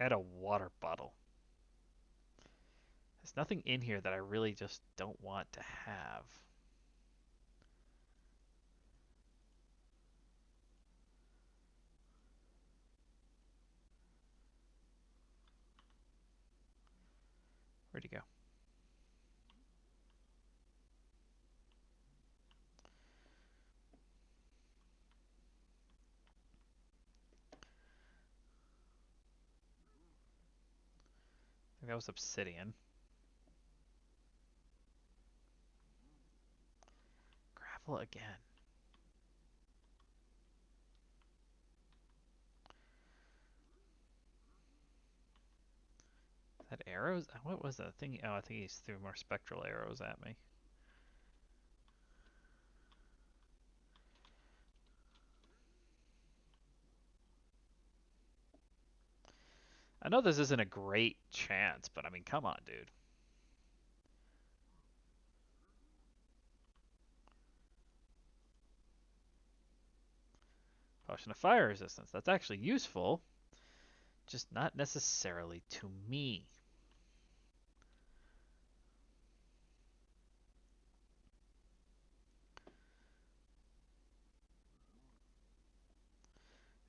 And a water bottle. There's nothing in here that I really just don't want to have. Where'd he go? I think that was obsidian. Gravel again. Is that arrows? What was that thing? Oh, I think he threw more spectral arrows at me. I know this isn't a great chance, but I mean, come on, dude. Potion of fire resistance. That's actually useful, just not necessarily to me.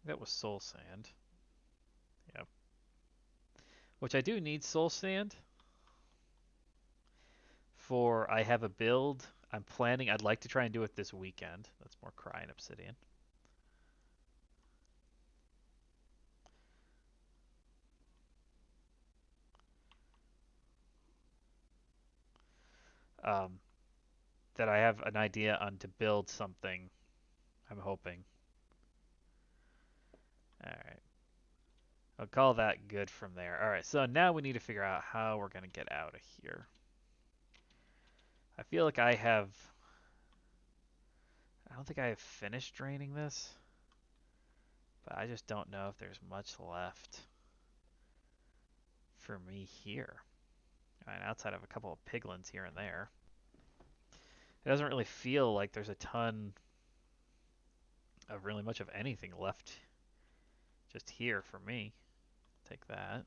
That was soul sand. Yep. Which I do need soul sand for. I have a build I'm planning. I'd like to try and do it this weekend. That's more crying obsidian. Um, that I have an idea on to build something. I'm hoping. All right. I'll call that good from there. All right. So now we need to figure out how we're going to get out of here. I feel like I have. I don't think I have finished draining this, but I just don't know if there's much left for me here. I mean, outside of a couple of piglins here and there. It doesn't really feel like there's a ton of really much of anything left just here for me. Take that.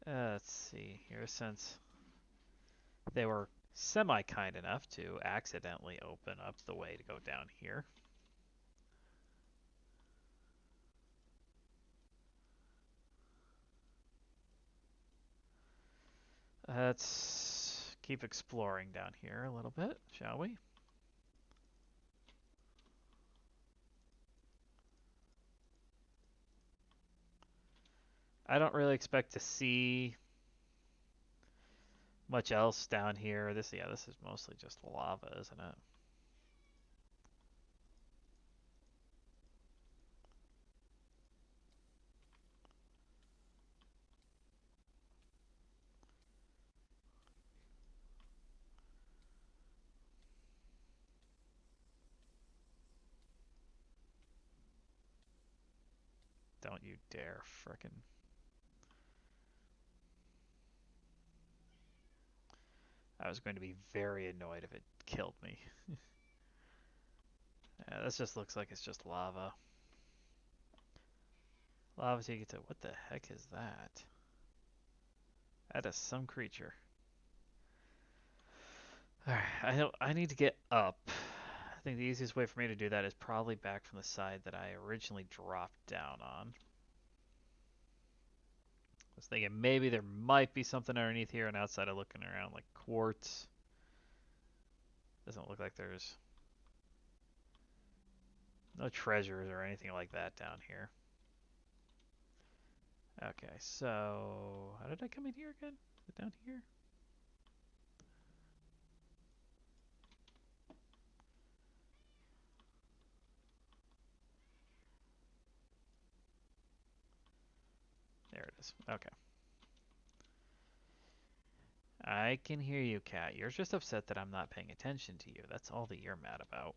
Let's see here, since they were semi-kind enough to accidentally open up the way to go down here. Let's keep exploring down here a little bit, shall we? I don't really expect to see much else down here. This is mostly just lava, isn't it? Don't you dare, frickin'. I was going to be very annoyed if it killed me. Yeah, this just looks like it's just lava. Lava till you get to. What the heck is that? That is some creature. Alright, I need to get up. I think the easiest way for me to do that is probably back from the side that I originally dropped down on. I was thinking maybe there might be something underneath here, and outside of looking around like quartz. Doesn't look like there's no treasures or anything like that down here. Okay, so how did I come in here again? Is it down here? There it is. Okay. I can hear you, Cat. You're just upset that I'm not paying attention to you. That's all that you're mad about.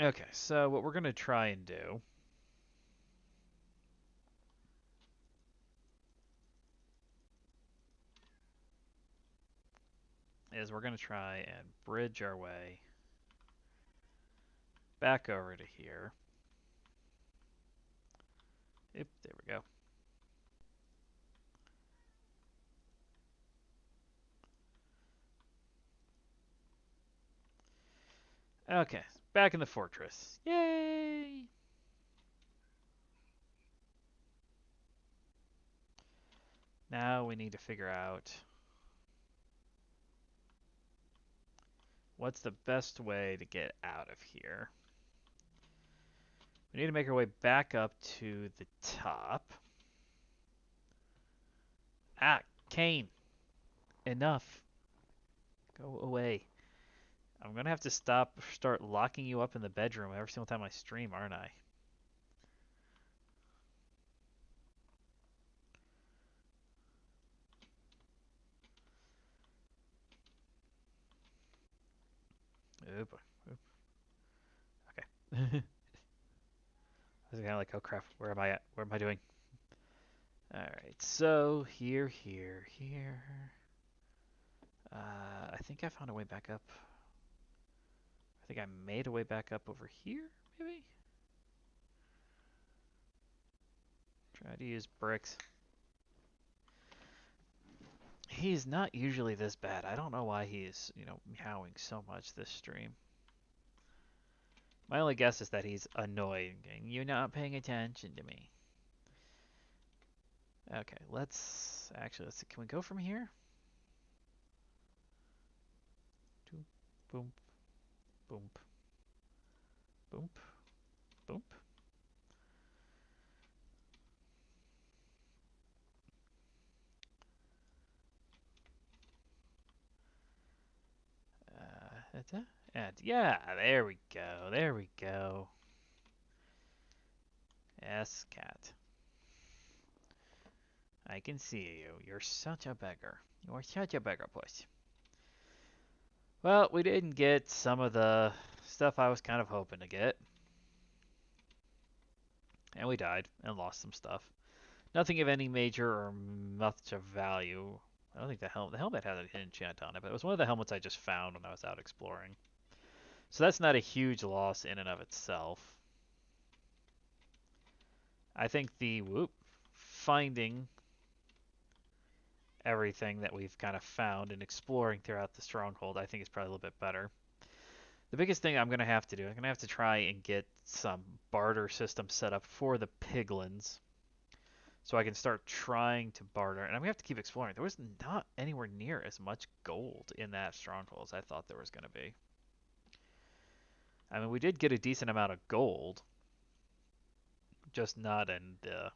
Okay, so what we're going to try and do is we're going to try and bridge our way back over to here. Yep, there we go. Okay, back in the fortress. Yay! Now we need to figure out what's the best way to get out of here. We need to make our way back up to the top. Ah, Kane, enough. Go away. I'm gonna have to start locking you up in the bedroom every single time I stream, aren't I? Oop, oop. Okay. I was kind of like, oh crap, where am I at? What am I doing? Alright, so here. I think I found a way back up. I think I made a way back up over here, maybe? Try to use bricks. He's not usually this bad. I don't know why he's, meowing so much this stream. My only guess is that he's annoying. You're not paying attention to me. Okay, let's see. Can we go from here? Boom, boom, boom, boom. And yeah, there we go. There we go. Yes, cat. I can see you. You're such a beggar. You're such a beggar, puss. Well, we didn't get some of the stuff I was kind of hoping to get. And we died and lost some stuff. Nothing of any major or much of value. I don't think the helmet had an enchant on it, but it was one of the helmets I just found when I was out exploring. So that's not a huge loss in and of itself. I think the finding everything that we've kind of found and exploring throughout the stronghold, I think is probably a little bit better. The biggest thing I'm gonna have to do, I'm gonna have to try and get some barter system set up for the piglins, so I can start trying to barter. And I'm gonna have to keep exploring. There was not anywhere near as much gold in that stronghold as I thought there was gonna be. I mean, we did get a decent amount of gold, just not in the,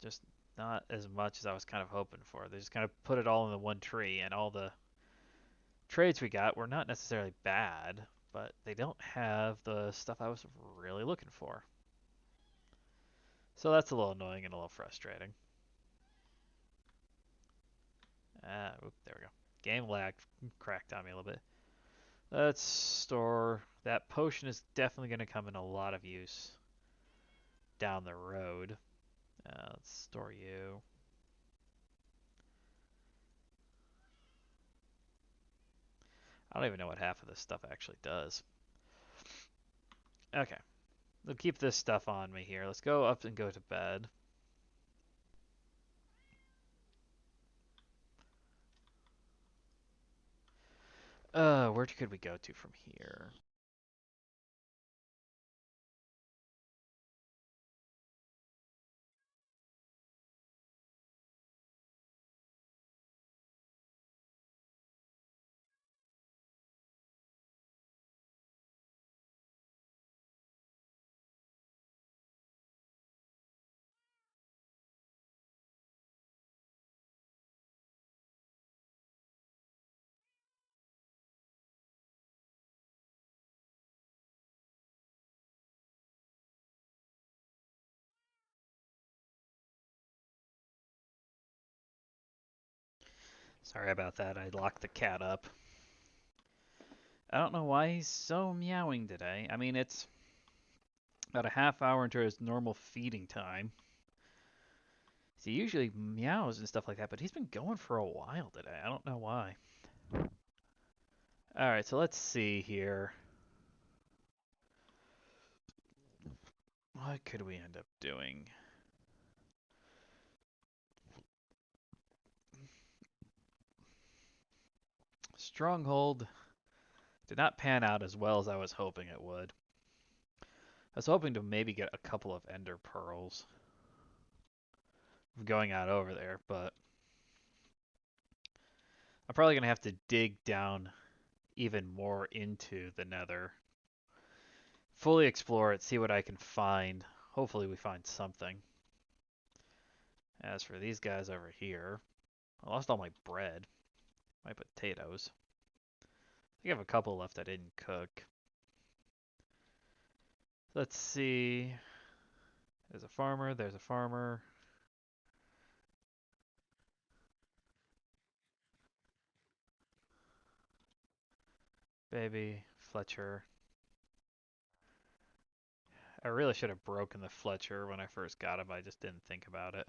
just not as much as I was kind of hoping for. They just kind of put it all in the one tree, and all the trades we got were not necessarily bad, but they don't have the stuff I was really looking for. So that's a little annoying and a little frustrating. There we go. Game lag cracked on me a little bit. Let's store that potion is definitely going to come in a lot of use down the road. Let's store you. I don't even know what half of this stuff actually does. Okay, we'll keep this stuff on me here. Let's go up and go to bed. Where could we go to from here? Sorry about that. I locked the cat up. I don't know why he's so meowing today. I mean, it's about a half hour into his normal feeding time. He usually meows and stuff like that, but he's been going for a while today. I don't know why. Alright, so let's see here. What could we end up doing? Stronghold did not pan out as well as I was hoping it would. I was hoping to maybe get a couple of ender pearls going out over there, but I'm probably going to have to dig down even more into the nether. Fully explore it, see what I can find. Hopefully we find something. As for these guys over here, I lost all my bread, my potatoes. I think I have a couple left I didn't cook. Let's see. There's a farmer, there's a farmer. Baby, Fletcher. I really should have broken the Fletcher when I first got him. I just didn't think about it.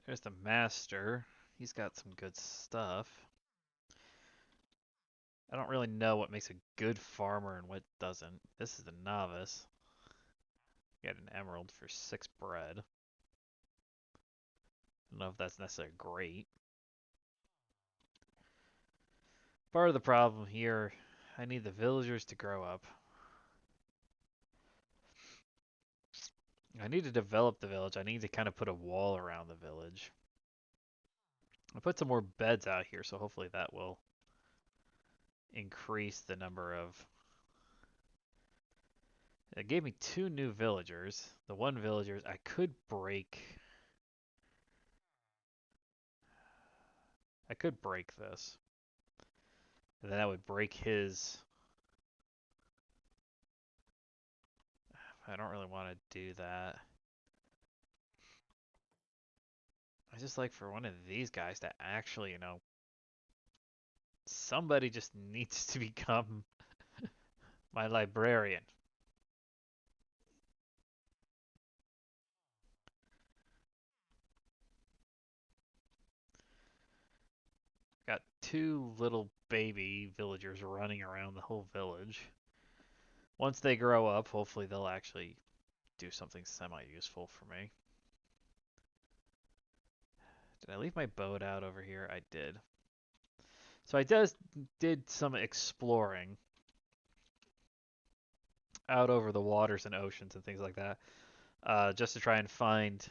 There's the Master. He's got some good stuff. I don't really know what makes a good farmer and what doesn't. This is the Novice. Get an emerald for 6 bread. I don't know if that's necessarily great. Part of the problem here, I need the villagers to grow up. I need to develop the village. I need to kind of put a wall around the village. I put some more beds out here, so hopefully that will increase the number of... It gave me 2 new villagers. The one villager I could break... I could break this. And then I would break his... I don't really want to do that. I just like for one of these guys to actually, somebody just needs to become my librarian. Got 2 little baby villagers running around the whole village. Once they grow up, hopefully they'll actually do something semi-useful for me. Did I leave my boat out over here? I did. So I just did some exploring out over the waters and oceans and things like that, just to try and find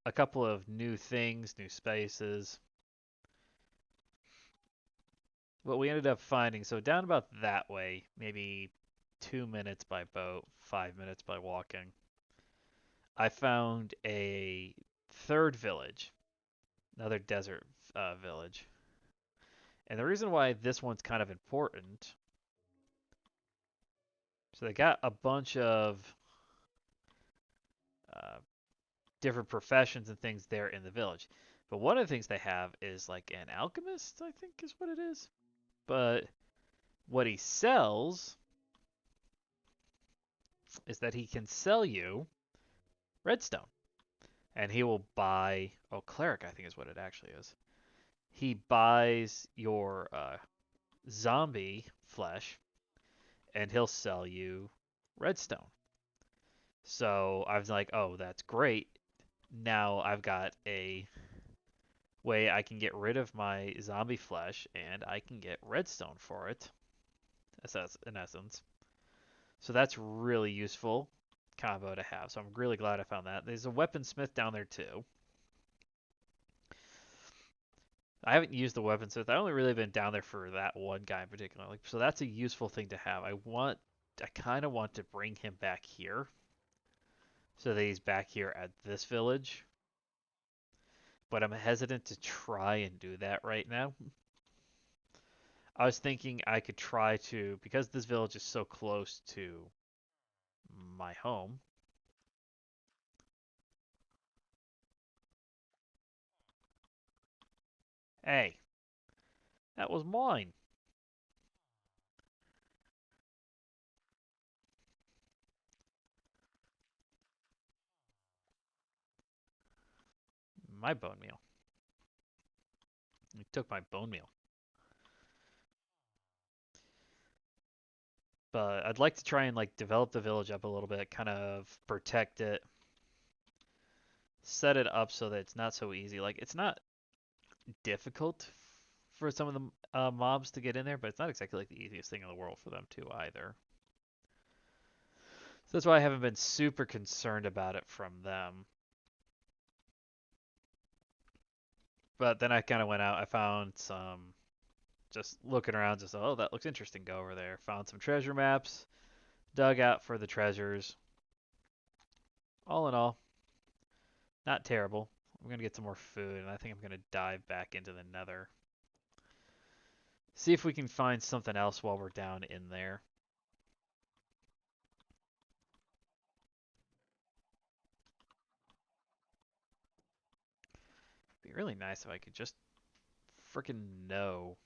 a couple of new things, new spaces. What we ended up finding, so down about that way, maybe 2 minutes by boat, 5 minutes by walking, I found a third village, another desert village. And the reason why this one's kind of important, so they got a bunch of uh, different professions and things there in the village. But one of the things they have is like an alchemist, I think is what it is. But what he sells is that he can sell you redstone. And he will buy, oh, cleric, I think is what it actually is. He buys your zombie flesh and he'll sell you redstone. So I was like, oh, that's great. Now I've got a way I can get rid of my zombie flesh and I can get redstone for it, in essence. So that's really useful combo to have. So I'm really glad I found that. There's a weaponsmith down there too. I haven't used the weaponsmith. I only really been down there for that one guy in particular. Like, so that's a useful thing to have. I kind of want to bring him back here, so that he's back here at this village. But I'm hesitant to try and do that right now. I was thinking I could try to, because this village is so close to my home. Hey, that was mine. My bone meal. He took my bone meal. But I'd like to try and like develop the village up a little bit, kind of protect it, set it up so that it's not so easy. Like it's not difficult for some of the mobs to get in there, but it's not exactly like the easiest thing in the world for them to either. So that's why I haven't been super concerned about it from them. But then I kind of went out. I found some, just looking around, just oh that looks interesting. Go over there. Found some treasure maps. Dug out for the treasures. All in all, not terrible. I'm gonna get some more food, and I think I'm gonna dive back into the Nether. See if we can find something else while we're down in there. It'd be really nice if I could just freaking know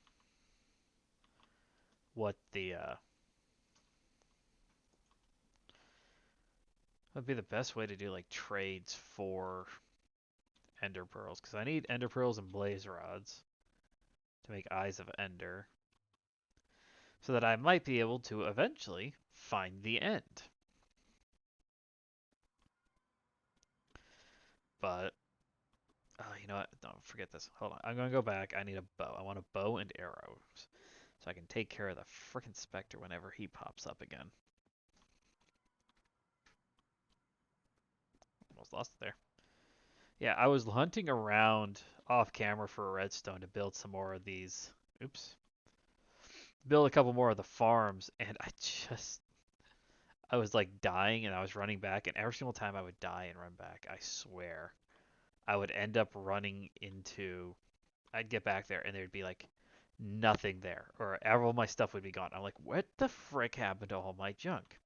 what the would be the best way to do like trades for ender pearls, because I need ender pearls and blaze rods to make eyes of ender, so that I might be able to eventually find the end. But you know what? Don't forget this. Hold on. I'm gonna go back. I need a bow. I want a bow and arrows, so I can take care of the frickin' specter whenever he pops up again. Almost lost it there. Yeah, I was hunting around off camera for a redstone to build some more of these. Oops. Build a couple more of the farms, and I was like dying and I was running back, and every single time I would die and run back, I swear, I would end up running into. I'd get back there and there'd be like nothing there, or all my stuff would be gone. I'm like, what the frick happened to all my junk?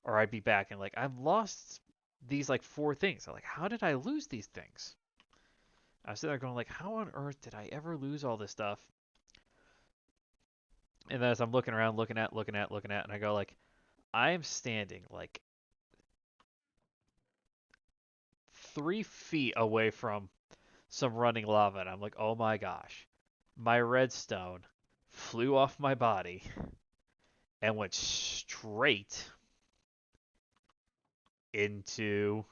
Or I'd be back and like, I've lost these like four things. I'm like, how did I lose these things? I was sitting there going like, how on earth did I ever lose all this stuff? And then as I'm looking around, looking at, and I go like, I am standing like 3 feet away from some running lava, and I'm like, oh my gosh, my redstone flew off my body and went straight into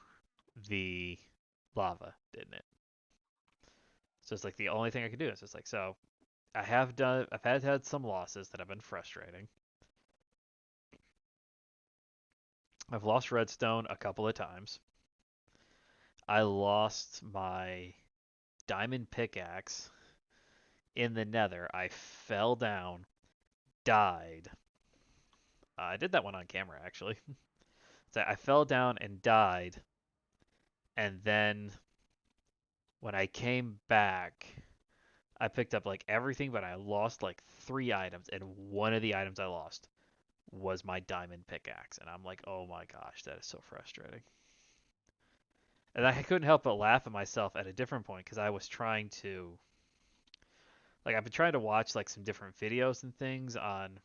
the lava, didn't it? So it's like the only thing I could do is just like so. I've had some losses that have been frustrating. I've lost redstone a couple of times. I lost my diamond pickaxe in the Nether. I fell down, died. I did that one on camera actually. So I fell down and died, and then when I came back, I picked up like everything, but I lost like 3 items, and one of the items I lost was my diamond pickaxe, and I'm like, oh my gosh, that is so frustrating. And I couldn't help but laugh at myself at a different point because I was trying to like I've been trying to watch like some different videos and things on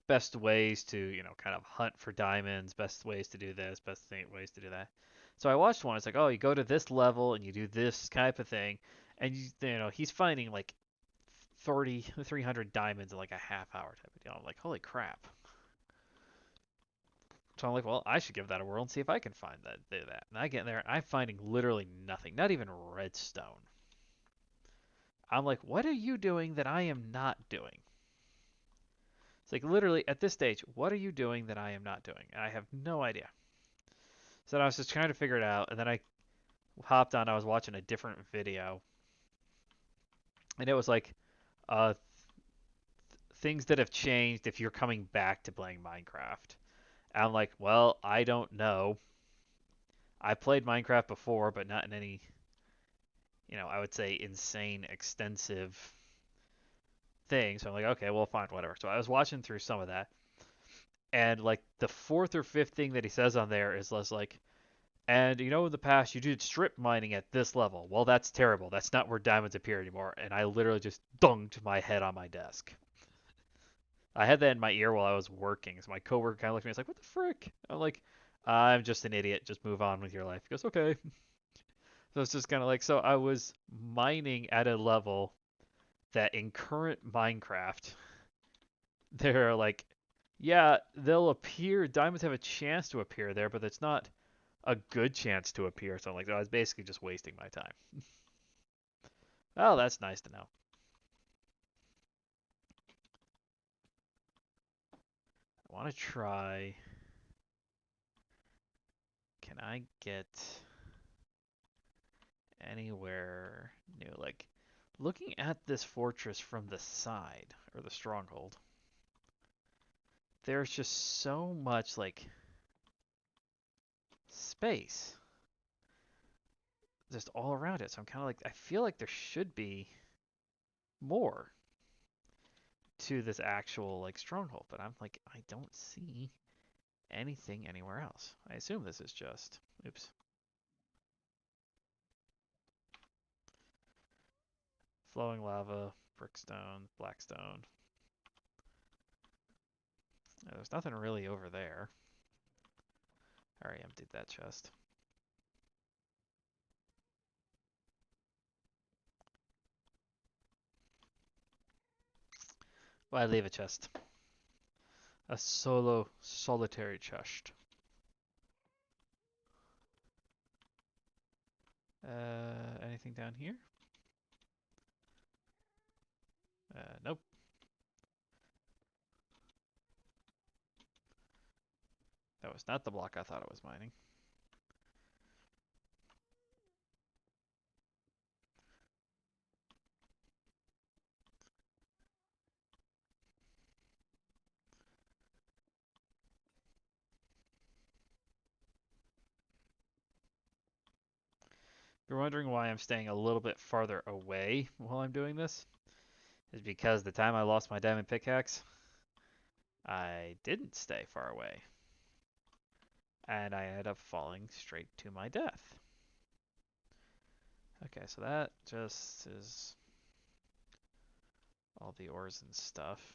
best ways to, kind of hunt for diamonds, best ways to do this, ways to do that. So I watched one. It's like, oh, you go to this level and you do this type of thing, and he's finding like 30, 300 diamonds in like a half hour type of deal. I'm like, holy crap. So I'm like, well, I should give that a whirl and see if I can find that. And I get in there and I'm finding literally nothing, not even redstone. I'm like, what are you doing that I am not doing? It's like literally at this stage, what are you doing that I am not doing? And I have no idea. So I was just trying to figure it out, and then I hopped on. I was watching a different video, and it was like uh, things that have changed if you're coming back to playing Minecraft. And I'm like, well, I don't know. I played Minecraft before, but not in any, I would say insane, extensive thing. So I'm like, okay, well, fine, whatever. So I was watching through some of that, and like the fourth or fifth thing that he says on there is less like, and in the past you did strip mining at this level. Well, that's terrible. That's not where diamonds appear anymore. And I literally just dunked my head on my desk. I had that in my ear while I was working. So my coworker kind of looked at me. He's like, "What the frick?" I'm like, "I'm just an idiot. Just move on with your life." He goes, "Okay." So it's just kind of like, so I was mining at a level that in current Minecraft, they're like, yeah, they'll appear. Diamonds have a chance to appear there, but it's not a good chance to appear. So I'm like, I was basically just wasting my time. Oh, that's nice to know. I want to try. Can I get anywhere new? Like, looking at this fortress from the side, or the stronghold, there's just so much, like, space just all around it. So I'm kind of like, I feel like there should be more to this actual, like, stronghold. But I'm like, I don't see anything anywhere else. I assume this is just. Oops. Flowing lava, brickstone, blackstone. There's nothing really over there. I already emptied that chest. Why leave a chest? A solitary chest. Anything down here? Nope. That was not the block I thought it was mining. If you're wondering why I'm staying a little bit farther away while I'm doing this, is because the time I lost my diamond pickaxe, I didn't stay far away. And I ended up falling straight to my death. Okay, so that just is all the ores and stuff.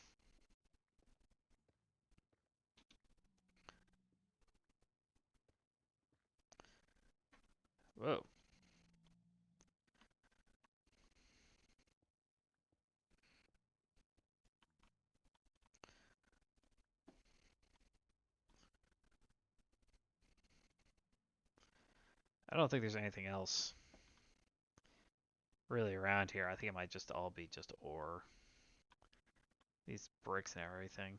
Whoa. I don't think there's anything else really around here. I think it might just all be just ore. These bricks and everything.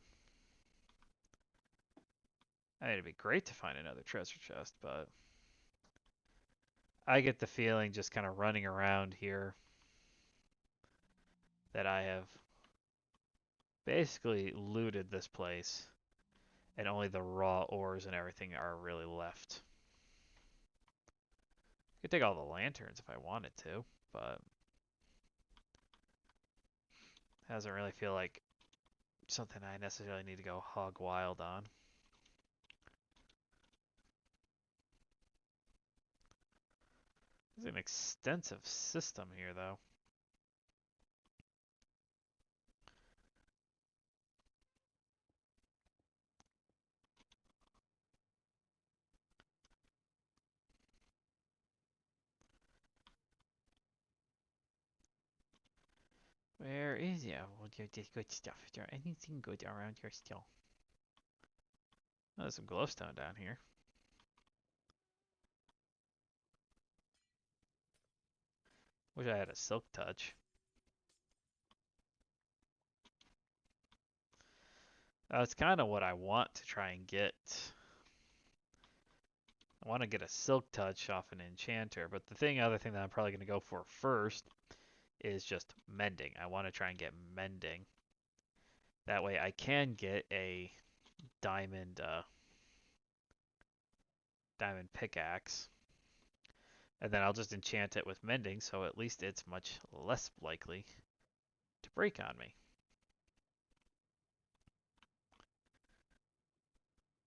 I mean, it'd be great to find another treasure chest, but I get the feeling just kind of running around here that I have basically looted this place and only the raw ores and everything are really left. I could take all the lanterns if I wanted to, but it doesn't really feel like something I necessarily need to go hog wild on. It's an extensive system here, though. Where is ya? Well, you did good stuff. Is there anything good around here still? Oh, there's some glowstone down here. Wish I had a silk touch. That's kind of what I want to try and get. I want to get a silk touch off an enchanter, but other thing that I'm probably going to go for first is just mending. I want to try and get mending. That way I can get a diamond diamond pickaxe. And then I'll just enchant it with mending, so at least it's much less likely to break on me.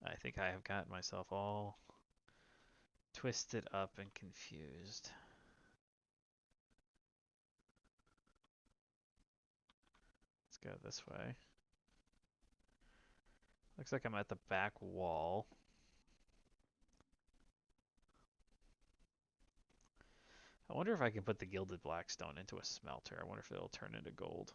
I think I have gotten myself all twisted up and confused. Let's go this way. Looks like I'm at the back wall. I wonder if I can put the gilded blackstone into a smelter. I wonder if it'll turn into gold.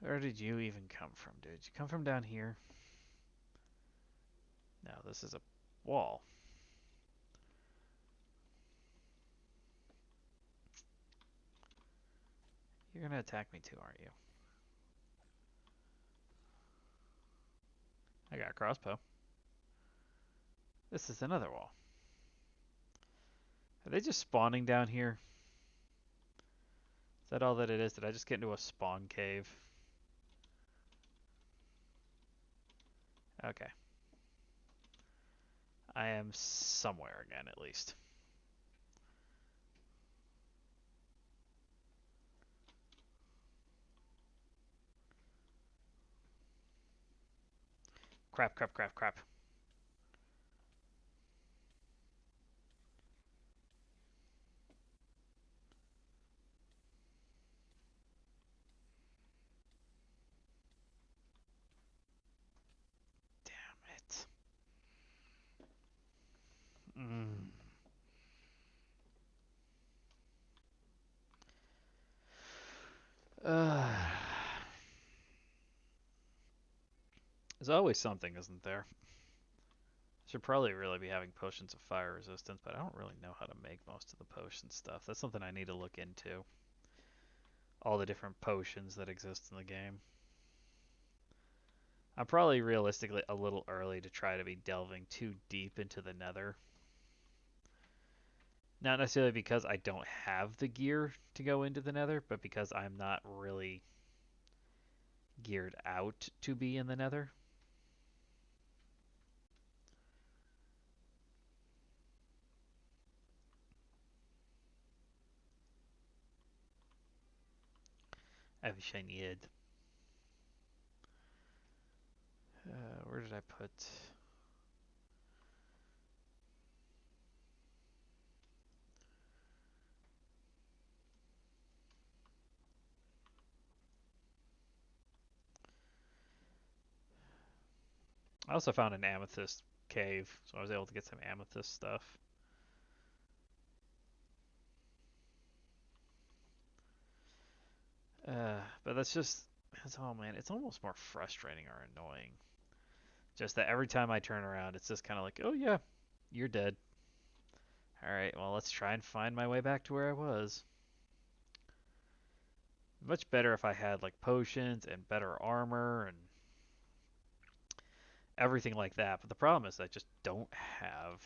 Where did you even come from, dude? Did you come from down here? No, this is a wall. You're gonna attack me too, aren't you? I got a crossbow. This is another wall. Are they just spawning down here? Is that all that it is? Did I just get into a spawn cave? Okay. I am somewhere again, at least. Crap, crap, crap, crap. Damn it. Mm. There's always something, isn't there? Should probably really be having potions of fire resistance, but I don't really know how to make most of the potion stuff. That's something I need to look into. All the different potions that exist in the game. I'm probably realistically a little early to try to be delving too deep into the Nether. Not necessarily because I don't have the gear to go into the Nether, but because I'm not really geared out to be in the Nether. I have a shiny head. Where did I put? I also found an amethyst cave, so I was able to get some amethyst stuff. But oh man, it's almost more frustrating or annoying. Just that every time I turn around, it's just kind of like, oh yeah, you're dead. All right, well let's try and find my way back to where I was. Much better if I had like potions and better armor and everything like that. But the problem is I just don't have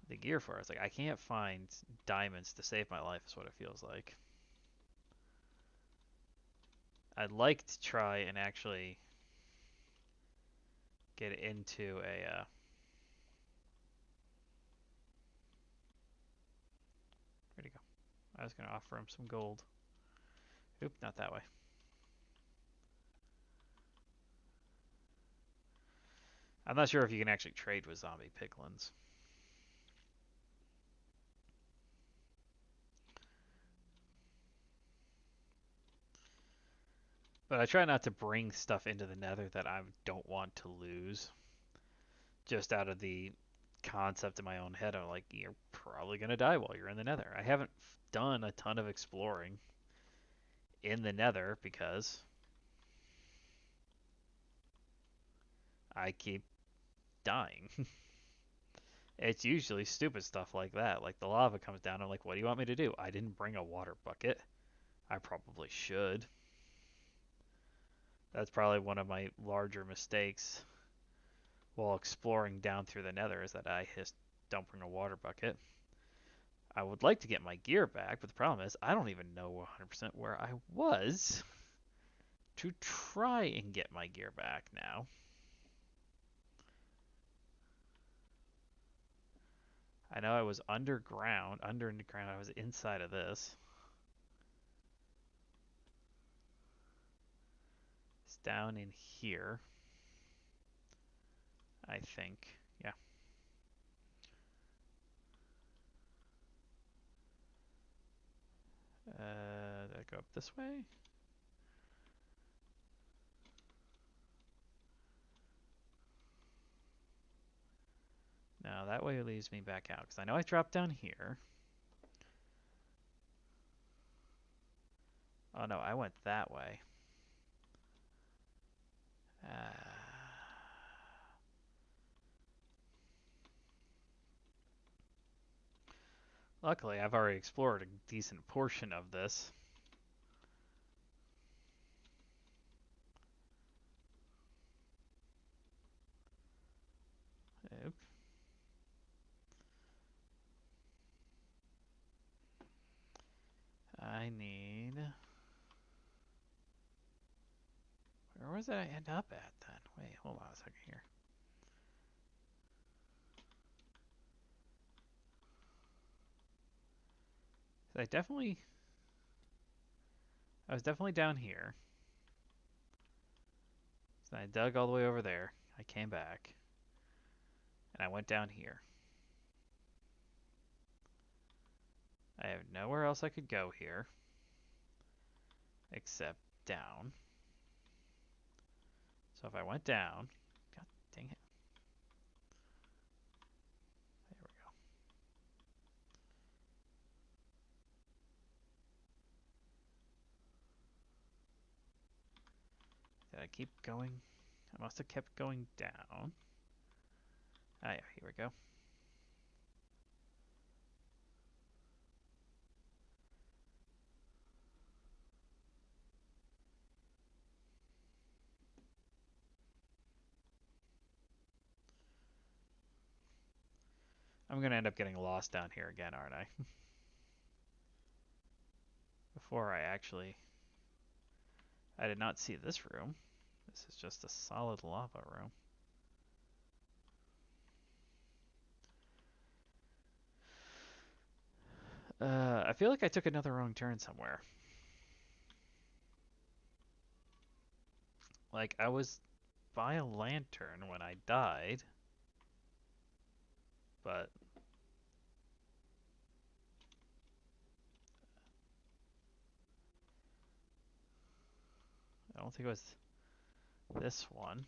the gear for it. It's like I can't find diamonds to save my life. Is what it feels like. I'd like to try and actually get into a. Where'd he go? I was gonna offer him some gold. Oop, not that way. I'm not sure if you can actually trade with zombie piglins. But I try not to bring stuff into the nether that I don't want to lose. Just out of the concept in my own head, I'm like, you're probably going to die while you're in the nether. I haven't done a ton of exploring in the nether because I keep dying. It's usually stupid stuff like that. Like the lava comes down. I'm like, what do you want me to do? I didn't bring a water bucket. I probably should. That's probably one of my larger mistakes while exploring down through the nether is that I just don't bring a water bucket. I would like to get my gear back, but the problem is I don't even know 100% where I was to try and get my gear back now. I know I was underground. I was inside of this. It's down in here, I think. Yeah. Did I go up this way? No, that way leads me back out because I know I dropped down here. Oh no, I went that way. Luckily, I've already explored a decent portion of this. Oop. I need. Where was it I end up at then? Wait, hold on a second here. I definitely. I was definitely down here. So I dug all the way over there. I came back. And I went down here. I have nowhere else I could go here. Except down. So if I went down. God dang it. There we go. Did I keep going? I must have kept going down. Ah, yeah, here we go. I'm going to end up getting lost down here again, aren't I? Before I actually... I did not see this room. This is just a solid lava room. I feel like I took another wrong turn somewhere. Like, I was by a lantern when I died. But... I don't think it was this one.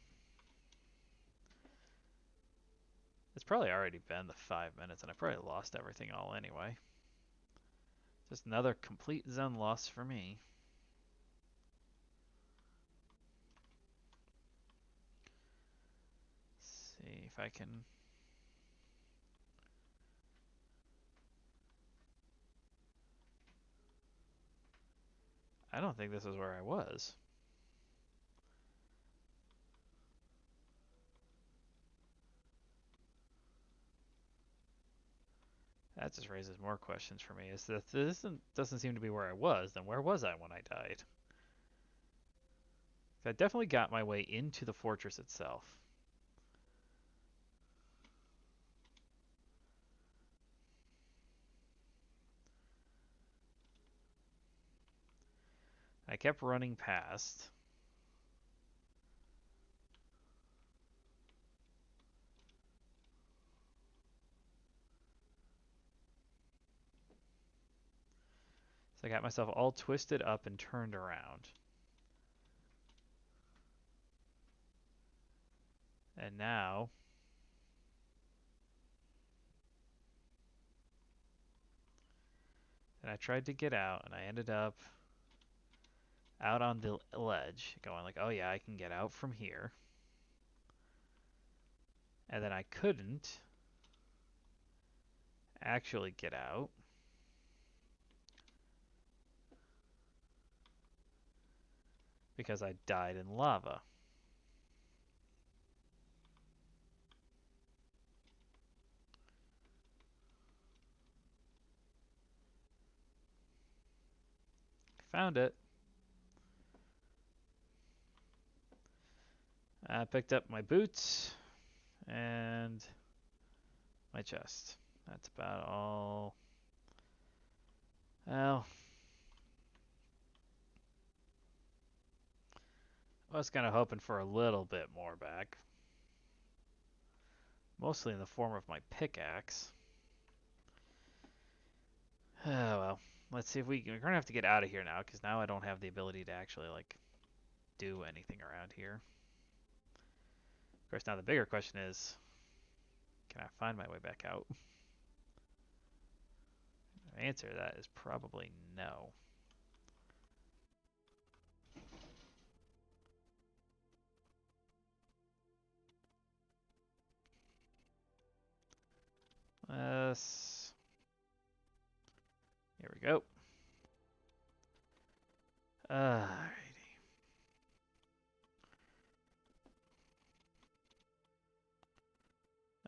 It's probably already been the 5 minutes, and I probably lost everything all anyway. Just another complete zone loss for me. Let's see if I can... I don't think this is where I was. That just raises more questions for me. Is that this doesn't seem to be where I was, then where was I when I died? I definitely got my way into the fortress itself. I kept running past. So I got myself all twisted up and turned around. And now... And I tried to get out, and I ended up out on the ledge, going like, oh yeah, I can get out from here. And then I couldn't actually get out. Because I died in lava. Found it. I picked up my boots and my chest. That's about all. Well, I was kind of hoping for a little bit more back. Mostly in the form of my pickaxe. Oh well. Let's see if we're going to have to get out of here now, because now I don't have the ability to actually, like, do anything around here. Of course, now the bigger question is, can I find my way back out? The answer to that is probably no. Here we go. Alrighty.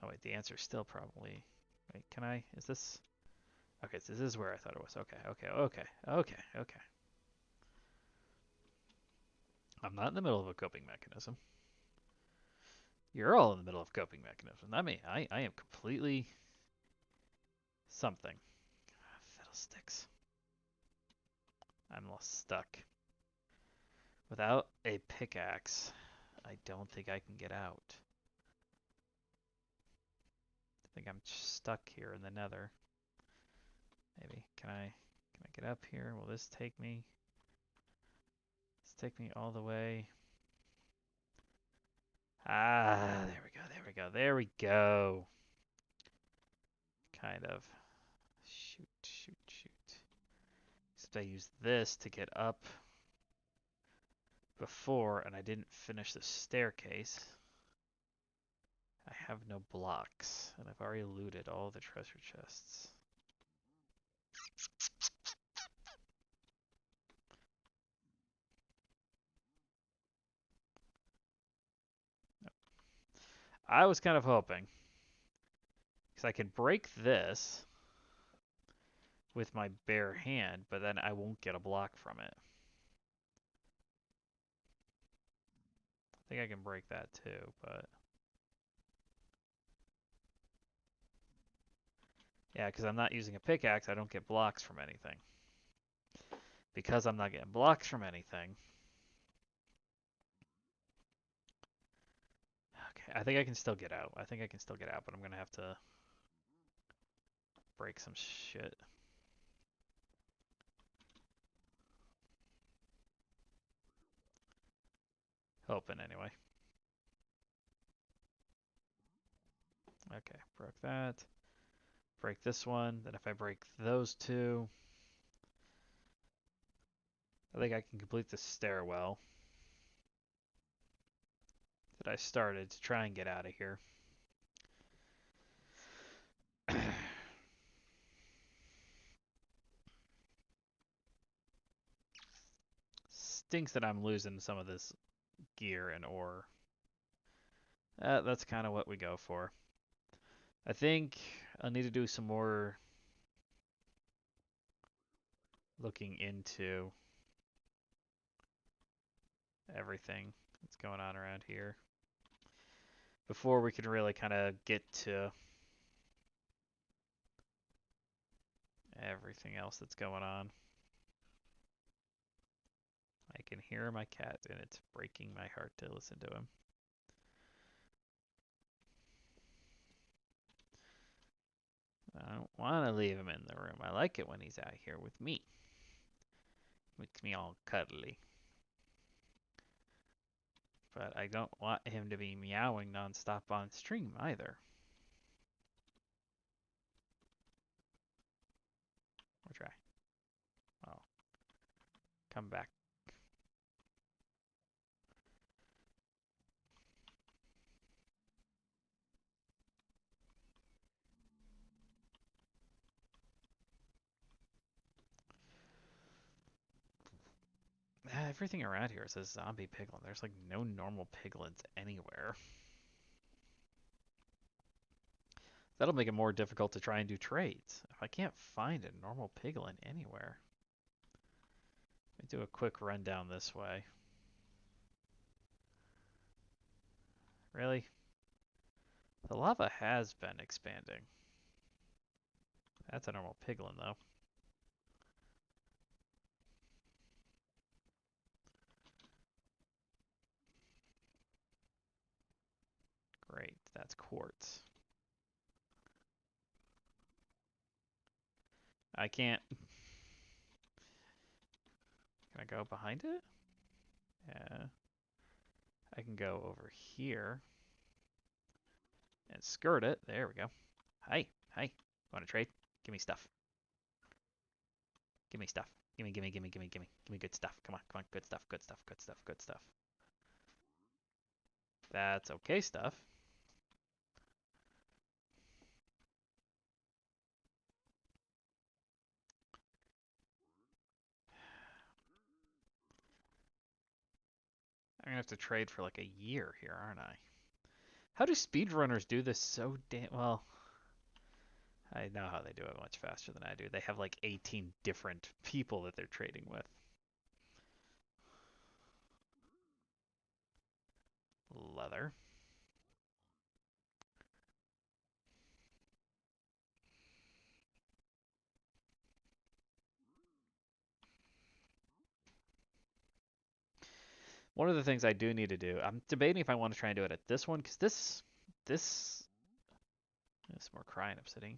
Oh wait, the answer is still probably... Wait, can I... Is this... Okay, so this is where I thought it was. Okay. I'm not in the middle of a coping mechanism. You're all in the middle of a coping mechanism. Not me. I am completely... something. Fiddlesticks. I'm stuck. Without a pickaxe, I don't think I can get out. I think I'm stuck here in the Nether. Maybe. Can I get up here? Will this take me? Let's take me all the way. Ah, there we go. Kind of. Shoot. Except I used this to get up before, and I didn't finish the staircase. I have no blocks, and I've already looted all the treasure chests. I was kind of hoping, because I can break this with my bare hand, but then I won't get a block from it. I think I can break that too, but... Yeah, because I'm not using a pickaxe, I don't get blocks from anything. Because I'm not getting blocks from anything. Okay, I think I can still get out. but I'm going to have to break some shit. Hoping, anyway. Okay, broke that. Break this one. Then if I break those two, I think I can complete the stairwell that I started to try and get out of here. Stinks that I'm losing some of this gear and ore. That's kind of what we go for. I think I'll need to do some more looking into everything that's going on around here before we can really kind of get to everything else that's going on. I can hear my cat, and it's breaking my heart to listen to him. I don't want to leave him in the room. I like it when he's out here with me. Makes me all cuddly. But I don't want him to be meowing nonstop on stream either. We'll try. Oh, come back. Everything around here is a zombie piglin. There's like no normal piglins anywhere. That'll make it more difficult to try and do trades. If I can't find a normal piglin anywhere. Let me do a quick run down this way. Really? The lava has been expanding. That's a normal piglin though. Great, that's quartz. I can't. Can I go behind it? Yeah. I can go over here and skirt it. There we go. Hi, hi. Want to trade? Give me stuff. Give me stuff. Gimme, gimme, gimme, gimme, gimme. Gimme good stuff. Come on, come on. Good stuff, good stuff, good stuff, good stuff. That's okay stuff. I'm gonna have to trade for like a year here, aren't I? How do speedrunners do this so damn well? I know how they do it much faster than I do. They have like 18 different people that they're trading with. Leather. One of the things I do need to do, I'm debating if I want to try and do it at this one, because this, there's more crying obsidian.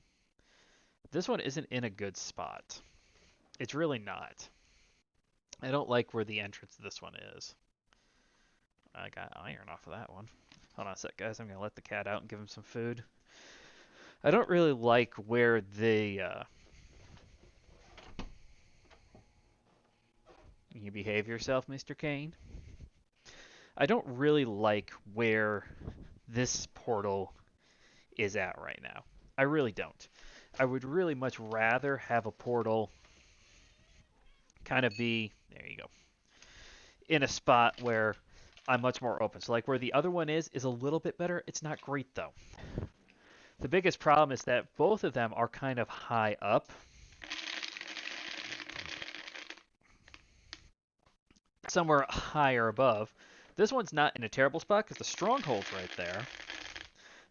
This one isn't in a good spot. It's really not. I don't like where the entrance to this one is. I got iron off of that one. Hold on a sec, guys. I'm going to let the cat out and give him some food. I don't really like where the... You behave yourself, Mr. Kane? I don't really like where this portal is at right now. I really don't. I would really much rather have a portal kind of be, there you go, in a spot where I'm much more open. So like where the other one is a little bit better. It's not great though. The biggest problem is that both of them are kind of high up. Somewhere higher above. This one's not in a terrible spot because the stronghold's right there.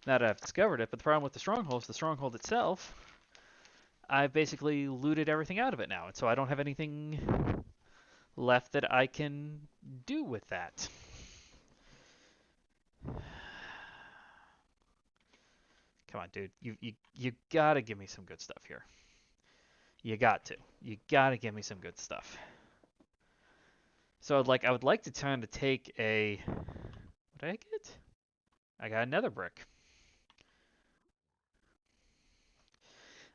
Now that I've discovered it, but the problem with the stronghold is the stronghold itself, I've basically looted everything out of it now, and so I don't have anything left that I can do with that. Come on, dude. You gotta give me some good stuff here. You got to. You gotta give me some good stuff. So I would like to try to take a, what did I get? I got another brick.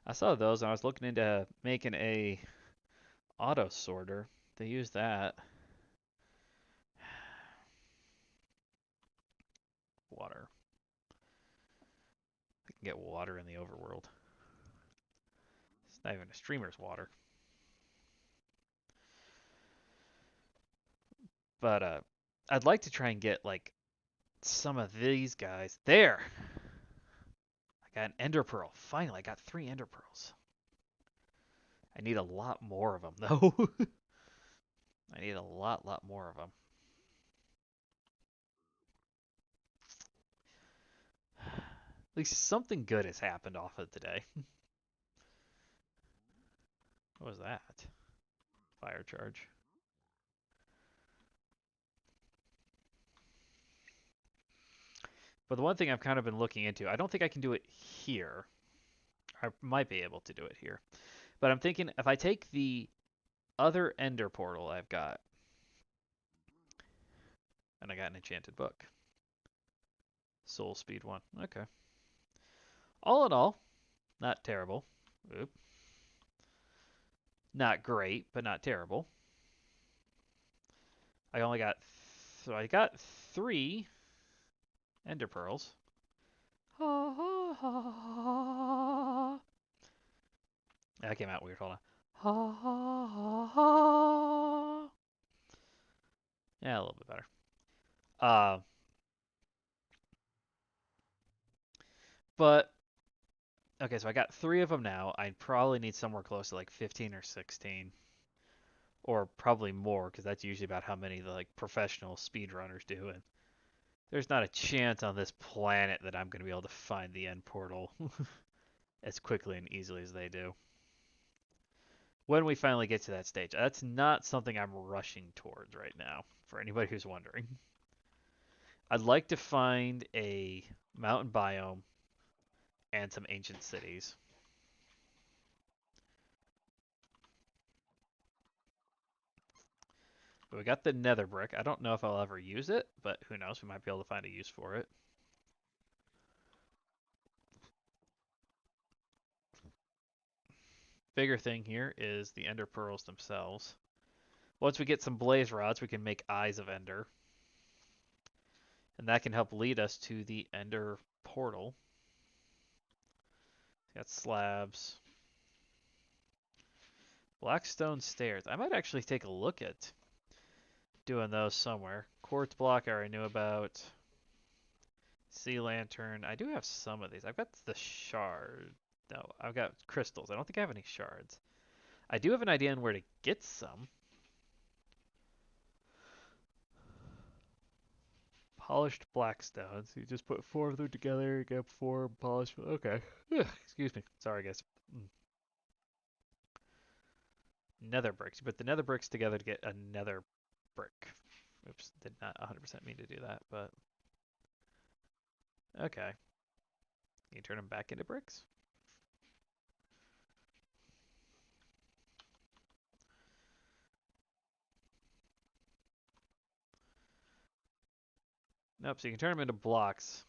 I saw those and I was looking into making a auto sorter. They use that. Water. I can get water in the overworld. It's not even a streamer's water. But I'd like to try and get like some of these guys. There! I got an ender pearl. Finally, I got 3 ender pearls. I need a lot more of them though. I need a lot more of them. At least something good has happened off of today. What was that? Fire charge. But the one thing I've kind of been looking into, I don't think I can do it here. I might be able to do it here. But I'm thinking if I take the other ender portal I've got, and I got an enchanted book. Soul speed 1. Okay. All in all, not terrible. Oop. Not great, but not terrible. I only got so I got 3 ender pearls. Ha ha ha. That came out weird. Hold on. Ha ha ha ha. Yeah, a little bit better. Uh, but okay, so I got 3 of them now. I probably need somewhere close to like 15 or 16, or probably more, because that's usually about how many the like professional speedrunners do. And there's not a chance on this planet that I'm going to be able to find the end portal as quickly and easily as they do. When we finally get to that stage, that's not something I'm rushing towards right now. For anybody who's wondering, I'd like to find a mountain biome and some ancient cities. But we got the nether brick. I don't know if I'll ever use it, but who knows? We might be able to find a use for it. Bigger thing here is the ender pearls themselves. Once we get some blaze rods, we can make eyes of ender. And that can help lead us to the ender portal. Got slabs. Blackstone stairs. I might actually take a look at doing those somewhere. Quartz block I already knew about. Sea lantern. I do have some of these. I've got the shard. No, I've got crystals. I don't think I have any shards. I do have an idea on where to get some. Polished blackstone. So you just put 4 of them together, you get 4 polished. Okay. Ugh, excuse me. Sorry, guys. Nether bricks. You put the nether bricks together to get a nether brick. Oops, did not 100% mean to do that, but okay. You turn them back into bricks? Nope, so you can turn them into blocks,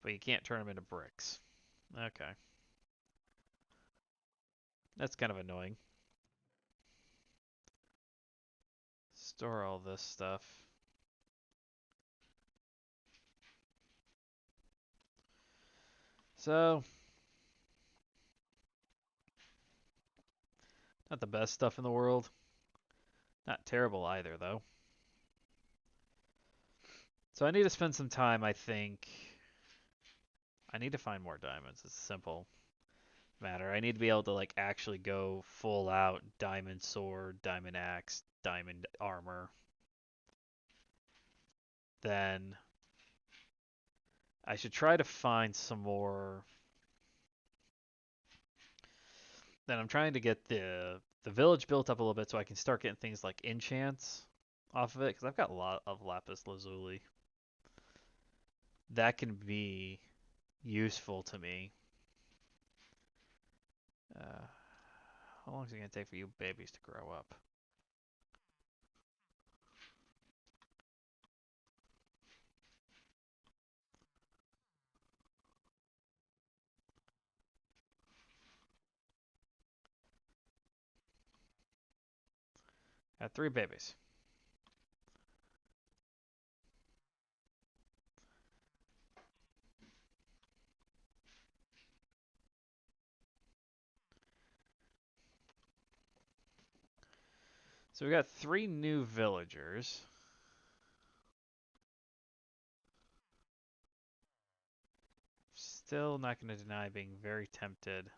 but you can't turn them into bricks. Okay. That's kind of annoying. Store all this stuff. So, not the best stuff in the world. Not terrible either, though. So I need to spend some time, I think. I need to find more diamonds. It's a simple matter. I need to be able to like actually go full out diamond sword, diamond axe, diamond armor. Then I should try to find some more. Then I'm trying to get the village built up a little bit so I can start getting things like enchants off of it because I've got a lot of lapis lazuli. That can be useful to me. How long is it going to take for you babies to grow up? Got 3 babies. So we got 3 new villagers. Still not going to deny being very tempted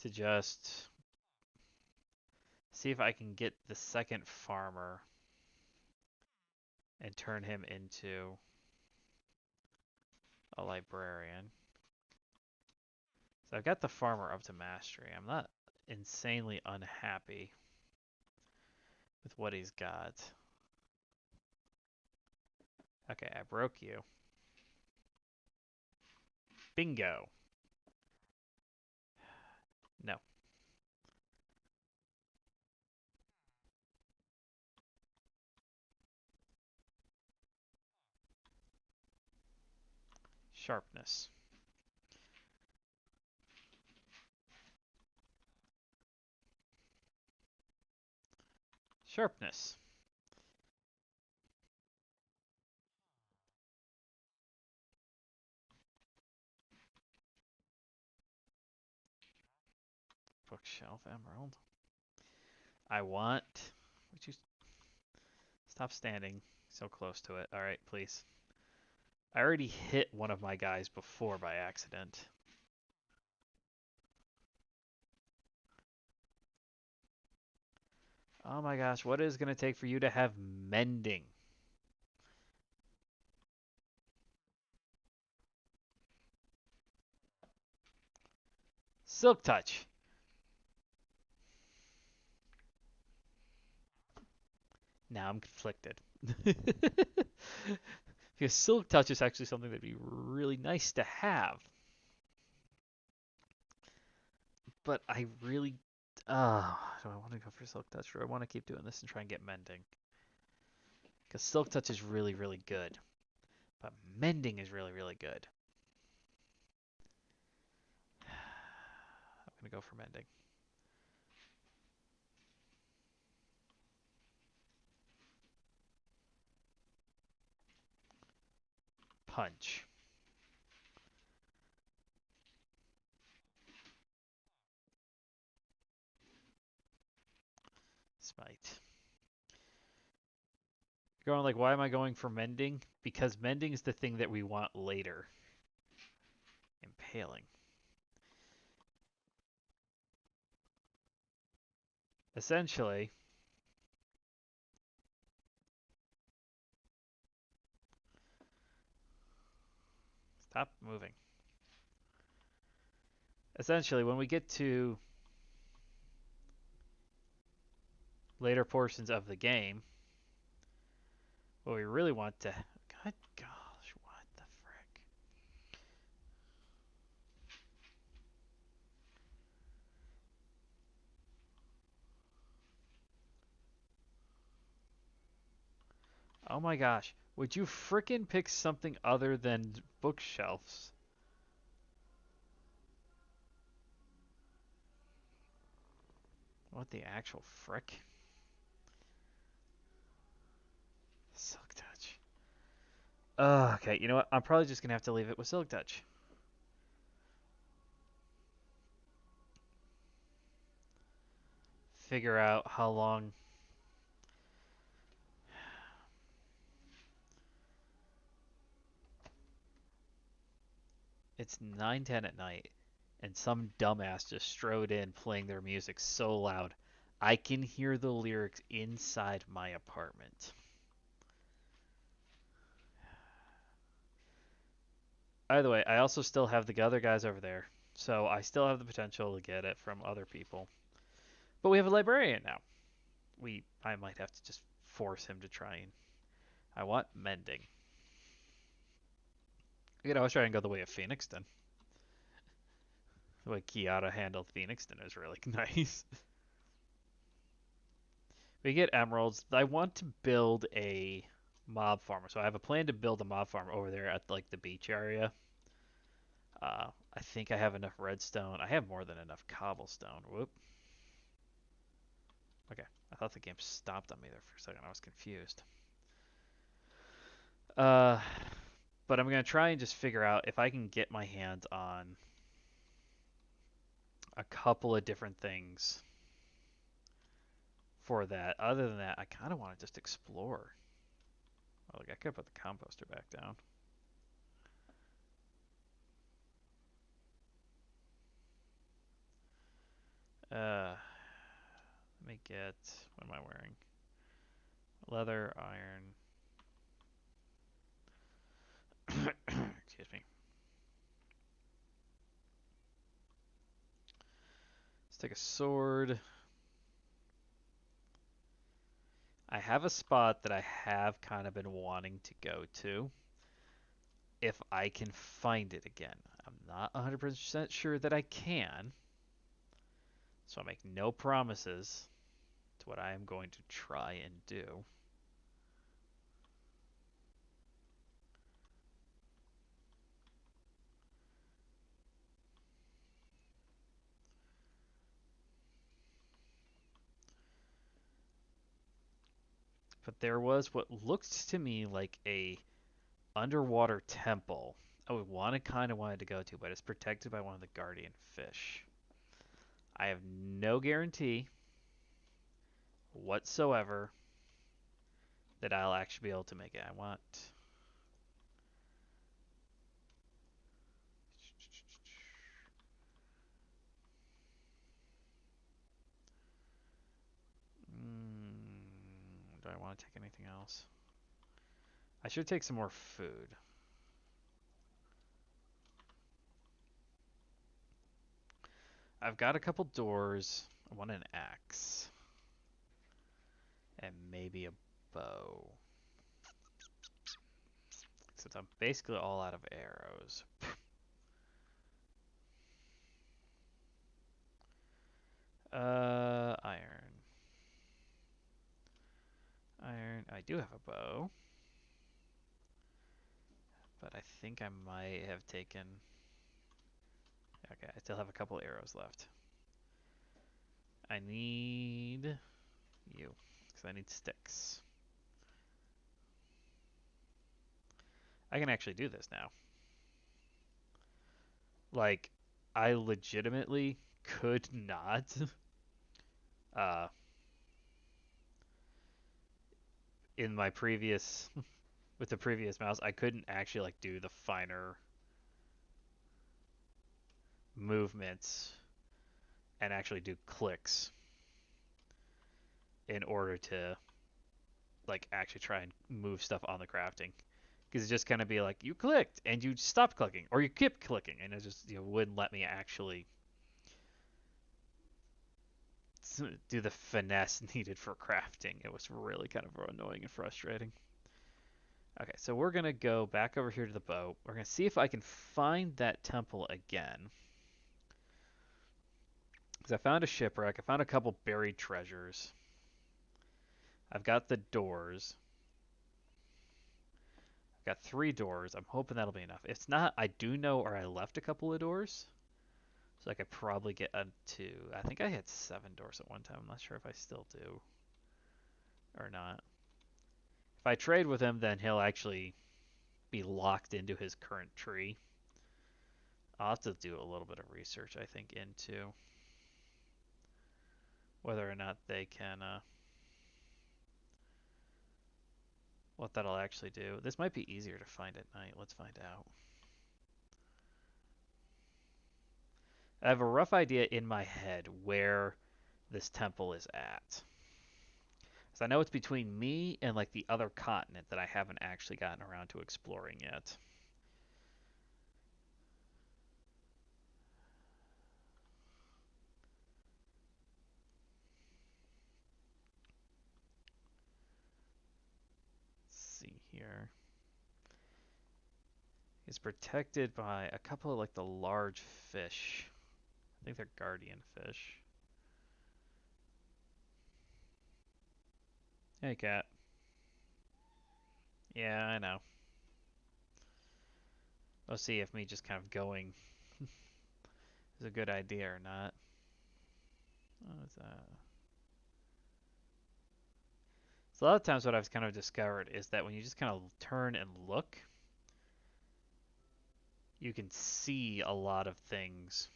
to just see if I can get the second farmer and turn him into a librarian. So I've got the farmer up to mastery. I'm not insanely unhappy with what he's got. Okay, I broke you. Bingo. No. Sharpness. Sharpness. Bookshelf emerald. I want. Would you stop standing so close to it? All right, please. I already hit one of my guys before by accident. Oh my gosh, what is it going to take for you to have mending? Silk touch. Now I'm conflicted. Because silk touch is actually something that'd be really nice to have. But I really. Do I want to go for silk touch or do I want to keep doing this and try and get mending? Because silk touch is really, really good. But mending is really, really good. I'm going to go for mending. Punch. Smite. You're going like, why am I going for mending? Because mending is the thing that we want later. Impaling. Essentially, stop moving. Essentially, when we get to later portions of the game, what we really want to. God gosh, what the frick? Oh my gosh. Would you frickin' pick something other than bookshelves? What the actual frick? Silk touch. Okay, you know what? I'm probably just gonna have to leave it with silk touch. Figure out how long. It's 9:10 at night, and some dumbass just strode in playing their music so loud, I can hear the lyrics inside my apartment. By the way, I also still have the other guys over there, so I still have the potential to get it from other people. But we have a librarian now. I might have to just force him to try and. I want mending. You could always try and go the way of Phoenixton. The way Kiata handled Phoenixton is really nice. We get emeralds. I want to build a mob farm, so I have a plan to build a mob farm over there at like the beach area. I think I have enough redstone. I have more than enough cobblestone. Whoop. Okay. I thought the game stopped on me there for a second. I was confused. Uh, but I'm gonna try and just figure out if I can get my hands on a couple of different things for that. Other than that, I kind of want to just explore. Oh, like I could put the composter back down. Let me get. What am I wearing? Leather, iron. Excuse me. Let's take a sword. I have a spot that I have kind of been wanting to go to. If I can find it again. I'm not 100% sure that I can. So I make no promises to what I am going to try and do. But there was what looked to me like a underwater temple I kind of wanted to go to, but it's protected by one of the guardian fish. I have no guarantee whatsoever that I'll actually be able to make it. I want. Do I want to take anything else? I should take some more food. I've got a couple doors. I want an axe. And maybe a bow. Since I'm basically all out of arrows. Iron. Iron. I do have a bow. But I think I might have taken... Okay, I still have a couple arrows left. I need you. Because I need sticks. I can actually do this now. Like, I legitimately could not... uh, in my previous... with the previous mouse, I couldn't actually, like, do the finer movements and actually do clicks in order to like actually try and move stuff on the crafting because it's just kind of be like you clicked and you stopped clicking or you kept clicking and it just wouldn't let me actually do the finesse needed for crafting. It was really kind of annoying and frustrating. Okay, so we're gonna go back over here to the boat. We're gonna see if I can find that temple again because I found a shipwreck. I found a couple buried treasures. I've got the doors. I've got 3 doors. I'm hoping that'll be enough. If it's not, I do know where I left a couple of doors. So I could probably get up to... I think I had 7 doors at one time. I'm not sure if I still do or not. If I trade with him, then he'll actually be locked into his current tree. I'll have to do a little bit of research, I think, into whether or not they can... what that'll actually do. This might be easier to find at night. Let's find out. I have a rough idea in my head where this temple is at. So I know it's between me and like the other continent that I haven't actually gotten around to exploring yet. Let's see here. It's protected by a couple of like the large fish. I think they're guardian fish. Hey, cat. Yeah, I know. We'll see if me just kind of going is a good idea or not. What is that? So a lot of times what I've kind of discovered is that when you just kind of turn and look, you can see a lot of things.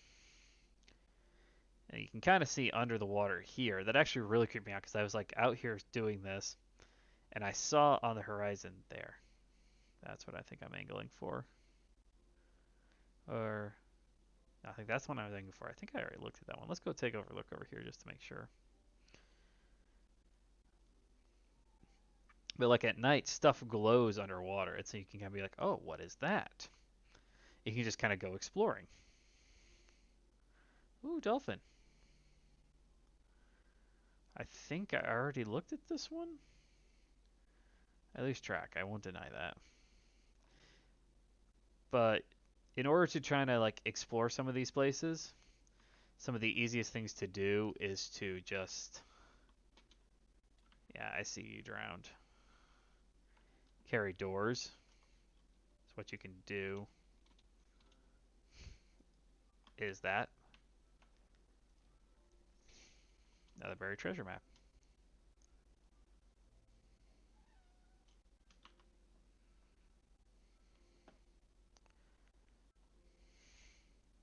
And you can kind of see under the water here. That actually really creeped me out because I was like out here doing this, and I saw on the horizon there. That's what I think I'm angling for. Or I think that's the one I was angling for. I think I already looked at that one. Let's go take a look over here just to make sure. But like at night, stuff glows underwater, and so you can kind of be like, "Oh, what is that?" You can just kind of go exploring. Ooh, dolphin. I think I already looked at this one. I lose track. I won't deny that. But in order to try to like explore some of these places, some of the easiest things to do is to just, yeah, I see you drowned. Carry doors. So what you can do is that another buried treasure map.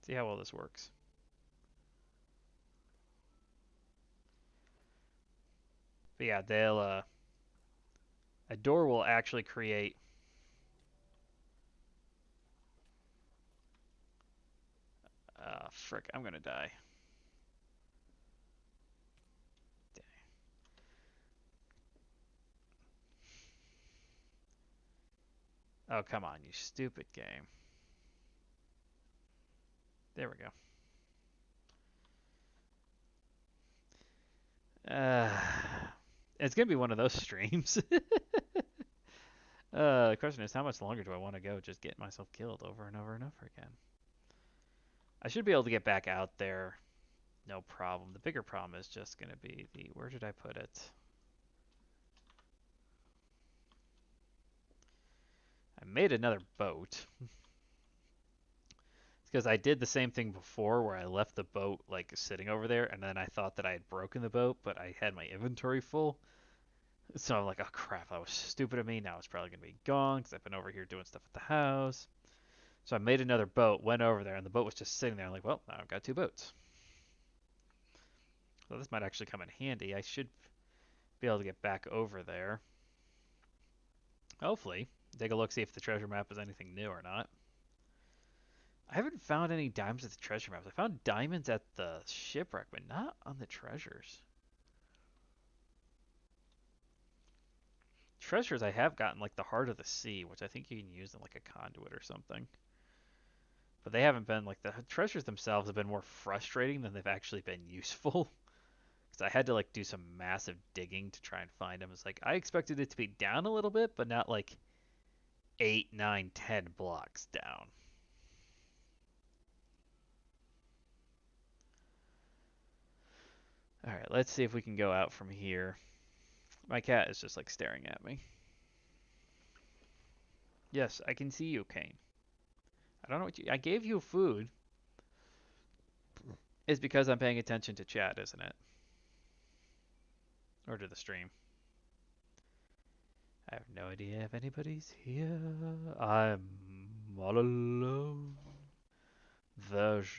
See how well this works. But yeah, they'll a door will actually create. Frick, I'm gonna die. Oh, come on, you stupid game. There we go. Uh, it's gonna be one of those streams. The question is, how much longer do I want to go just getting myself killed over and over and over again? I should be able to get back out there, no problem. The bigger problem is just gonna be the, where did I put it? I made another boat. It's because I did the same thing before where I left the boat like sitting over there and then I thought that I had broken the boat, but I had my inventory full. So I'm like, oh crap, that was stupid of me. Now it's probably going to be gone because I've been over here doing stuff at the house. So I made another boat, went over there, and the boat was just sitting there. I'm like, well, now I've got two boats. So this might actually come in handy. I should be able to get back over there. Hopefully. Take a look, see if the treasure map is anything new or not. I haven't found any diamonds at the treasure maps. I found diamonds at the shipwreck, but not on the treasures. Treasures I have gotten like the heart of the sea, which I think you can use in like a conduit or something. But they haven't been like the treasures themselves have been more frustrating than they've actually been useful. Because I had to like do some massive digging to try and find them. It's like I expected it to be down a little bit, but not like 8, 9, 10 blocks down. All right, let's see if we can go out from here. My cat is just like staring at me. Yes, I can see you, Kane. I don't know what you. I gave you food. It's because I'm paying attention to chat, isn't it? Or to the stream. I have no idea if anybody's here. I'm all alone. There's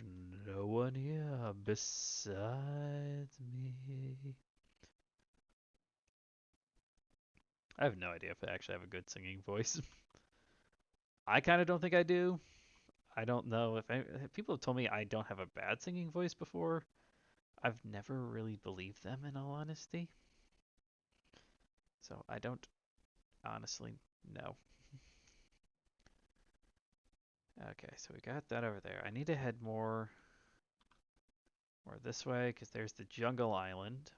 no one here besides me. I have no idea if I actually have a good singing voice. I kind of don't think I do. I don't know if people have told me I don't have a bad singing voice before. I've never really believed them in all honesty. So I don't honestly know. Okay, so we got that over there. I need to head more this way because there's the jungle island.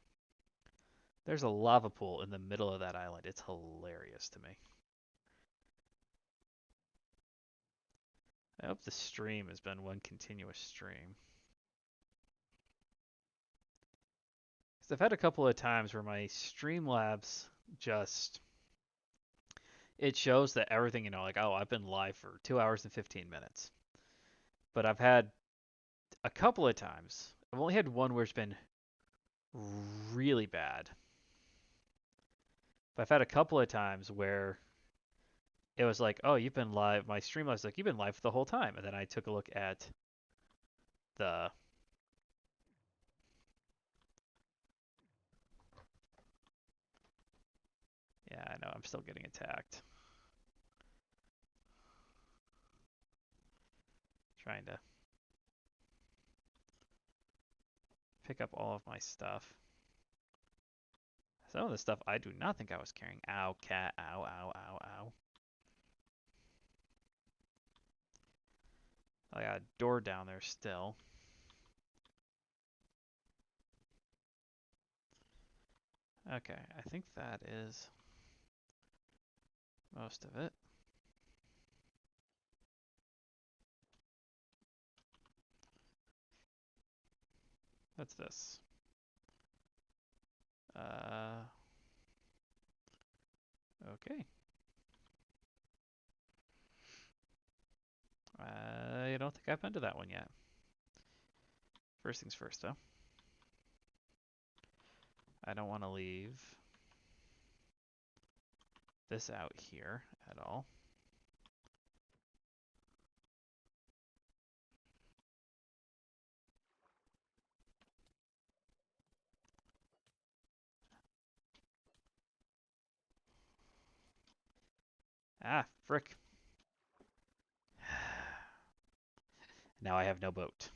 There's a lava pool in the middle of that island. It's hilarious to me. I hope the stream has been one continuous stream. Because I've had a couple of times where my Streamlabs just it shows that everything, like, oh, I've been live for 2 hours and 15 minutes. But I've had a couple of times. I've only had one where it's been really bad. But I've had a couple of times where it was like, oh, you've been live. My stream was like, you've been live the whole time. And then I took a look at the. Yeah, I know. I'm still getting attacked. Trying to pick up all of my stuff. Some of the stuff I do not think I was carrying. Ow, cat. Ow, ow, ow, ow. I got a door down there still. Okay, I think that is most of it. What's this? Okay. I don't think I've been to that one yet. First things first, though. I don't want to leave this out here at all. Ah, frick. Now I have no boat.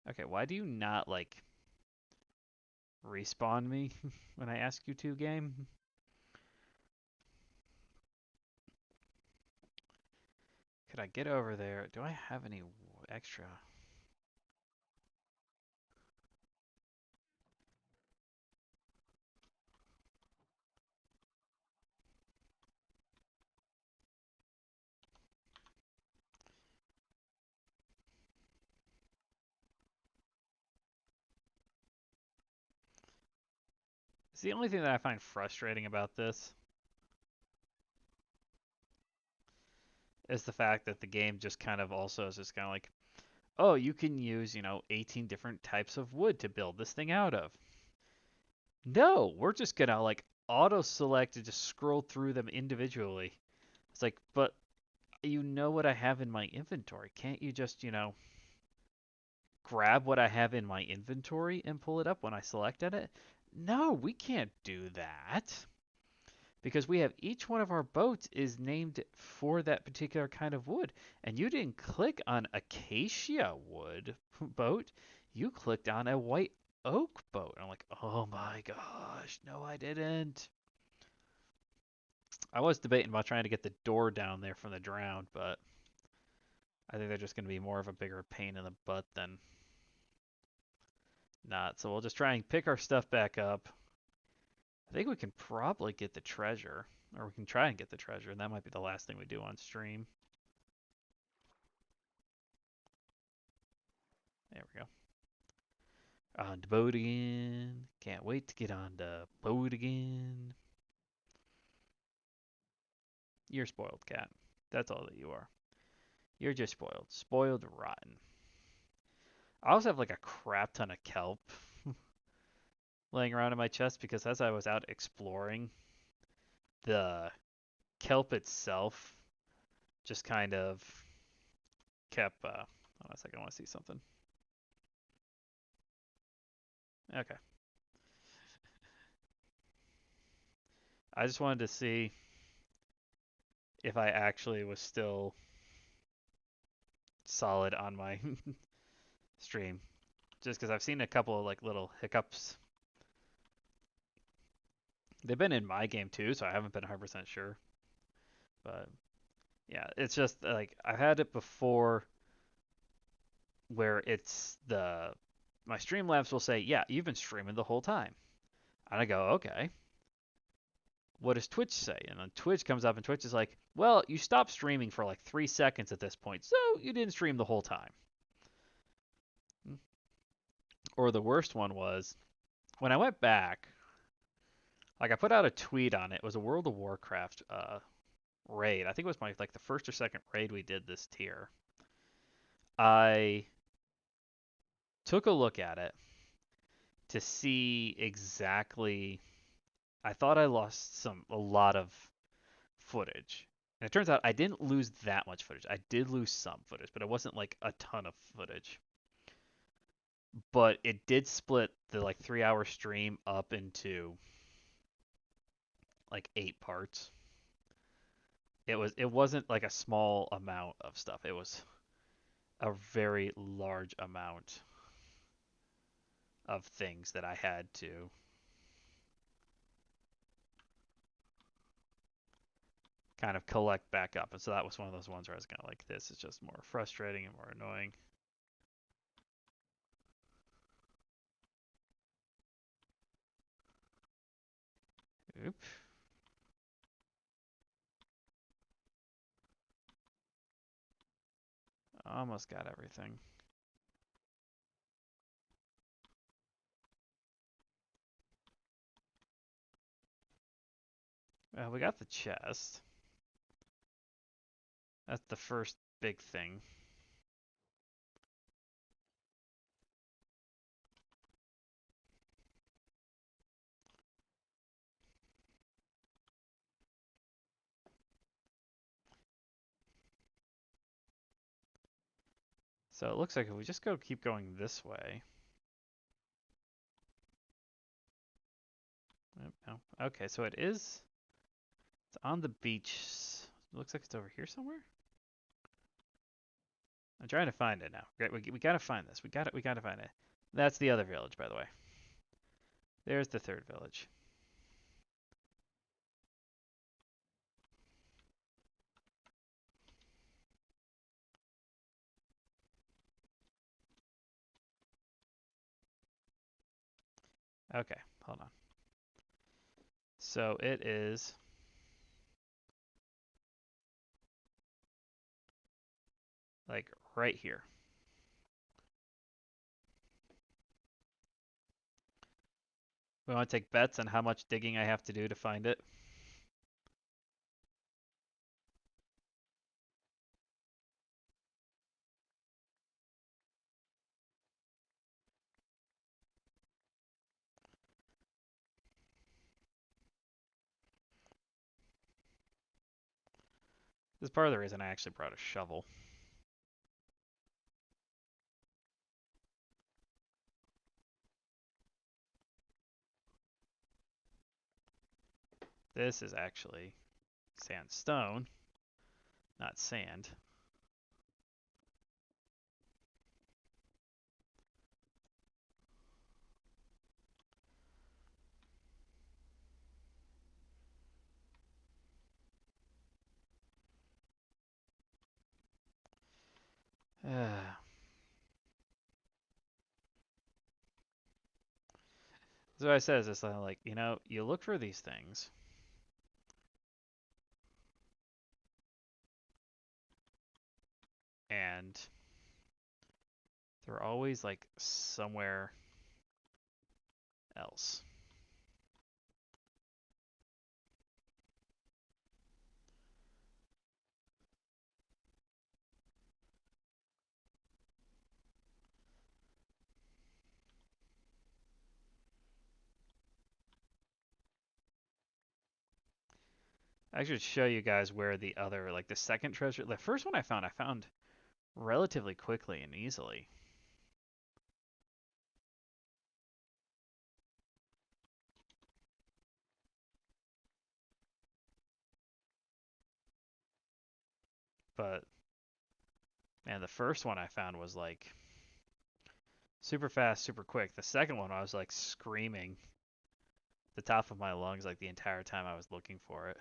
Okay, why do you not, like, respawn me when I ask you to, game? Could I get over there? Do I have any extra? It's the only thing that I find frustrating about this is the fact that the game just kind of also is just kind of like, oh, you can use, 18 different types of wood to build this thing out of. No, we're just gonna like auto select and just scroll through them individually. It's like, but you know what I have in my inventory. Can't you just, grab what I have in my inventory and pull it up when I selected it? No, we can't do that. Because we have each one of our boats is named for that particular kind of wood. And you didn't click on acacia wood boat, you clicked on a white oak boat. I'm like, oh my gosh, no, I didn't. I was debating about trying to get the door down there from the drowned, but I think they're just going to be more of a bigger pain in the butt than not. So we'll just try and pick our stuff back up. I think we can probably get the treasure, or we can try and get the treasure, and that might be the last thing we do on stream. There we go. On the boat again. Can't wait to get on the boat again. You're spoiled, cat. That's all that you are. You're just spoiled. Spoiled rotten. I also have like a crap ton of kelp laying around in my chest because as I was out exploring, the kelp itself just kind of kept. Hold on a second, I want to see something. Okay. I just wanted to see if I actually was still solid on my stream. Just because I've seen a couple of like little hiccups. They've been in my game too, so I haven't been 100% sure. But yeah, it's just like I've had it before where it's the my Streamlabs will say, "Yeah, you've been streaming the whole time." And I go, "Okay. What does Twitch say?" And then Twitch comes up and Twitch is like, "Well, you stopped streaming for like 3 seconds at this point, so you didn't stream the whole time." Or the worst one was when I went back, like I put out a tweet on it. It was a World of Warcraft raid. I think it was my like the first or second raid we did this tier. I took a look at it to see exactly. I thought I lost a lot of footage. And it turns out I didn't lose that much footage. I did lose some footage, but it wasn't like a ton of footage. But it did split the like 3 hour stream up into like 8 parts. It wasn't like a small amount of stuff. It was a very large amount of things that I had to kind of collect back up. And so that was one of those ones where I was kind of like, this is just more frustrating and more annoying. Oop. Almost got everything. Well, we got the chest. That's the first big thing. So it looks like if we just keep going this way. No. Okay, so it's on the beach. It looks like it's over here somewhere. I'm trying to find it now. We gotta find this. We gotta find it. That's the other village, by the way. There's the third village. Okay, hold on. So it is like right here. We want to take bets on how much digging I have to do to find it. This is part of the reason I actually brought a shovel. This is actually sandstone, not sand. So what I said is just like, you look for these things, and they're always like somewhere else. I should show you guys where the other, like the second treasure, the first one I found relatively quickly and easily. But man, the first one I found was like super fast, super quick. The second one I was like screaming the top of my lungs like the entire time I was looking for it.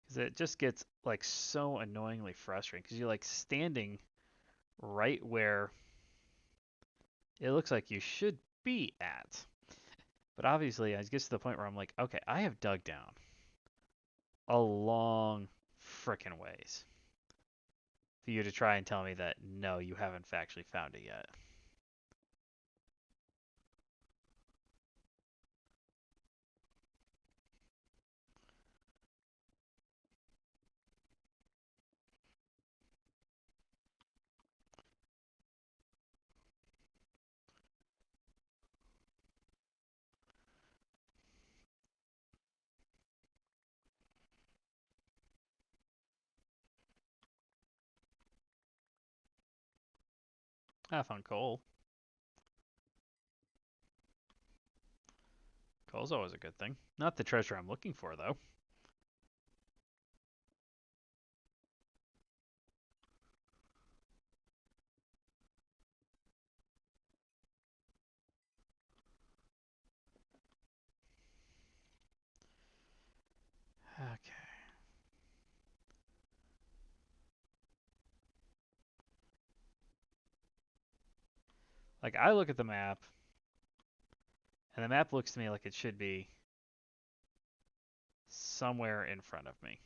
Because it just gets like so annoyingly frustrating because you're like standing right where it looks like you should be at. But obviously, it gets to the point where I'm like, okay, I have dug down a long frickin' ways for you to try and tell me that no, you haven't actually found it yet. I found coal. Coal's always a good thing. Not the treasure I'm looking for, though. Okay. Like, I look at the map, and the map looks to me like it should be somewhere in front of me.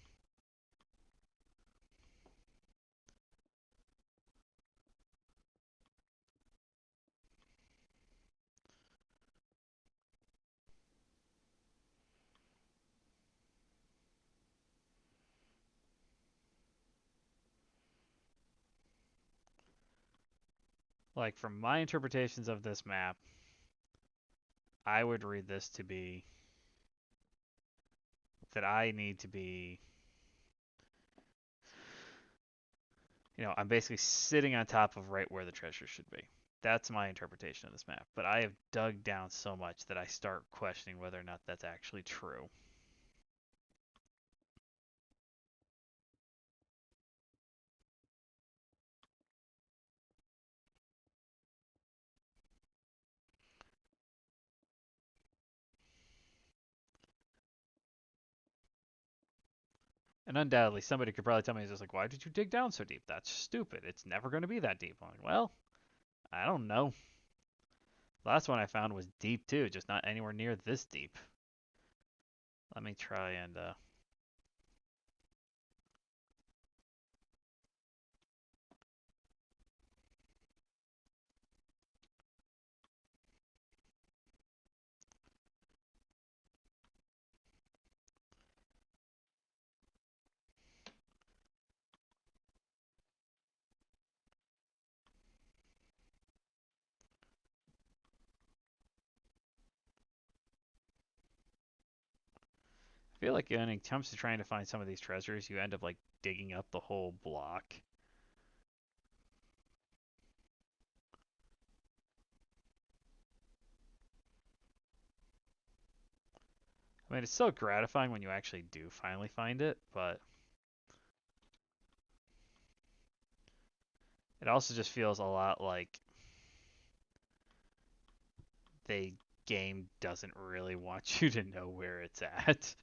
Like, from my interpretations of this map, I would read this to be that I need to be, I'm basically sitting on top of right where the treasure should be. That's my interpretation of this map. But I have dug down so much that I start questioning whether or not that's actually true. And undoubtedly, somebody could probably tell me, just like, why did you dig down so deep? That's stupid. It's never going to be that deep. I'm like, well, I don't know. The last one I found was deep too, just not anywhere near this deep. Let me try and I feel like when it comes to trying to find some of these treasures, you end up like digging up the whole block. I mean, it's so gratifying when you actually do finally find it, but it also just feels a lot like the game doesn't really want you to know where it's at.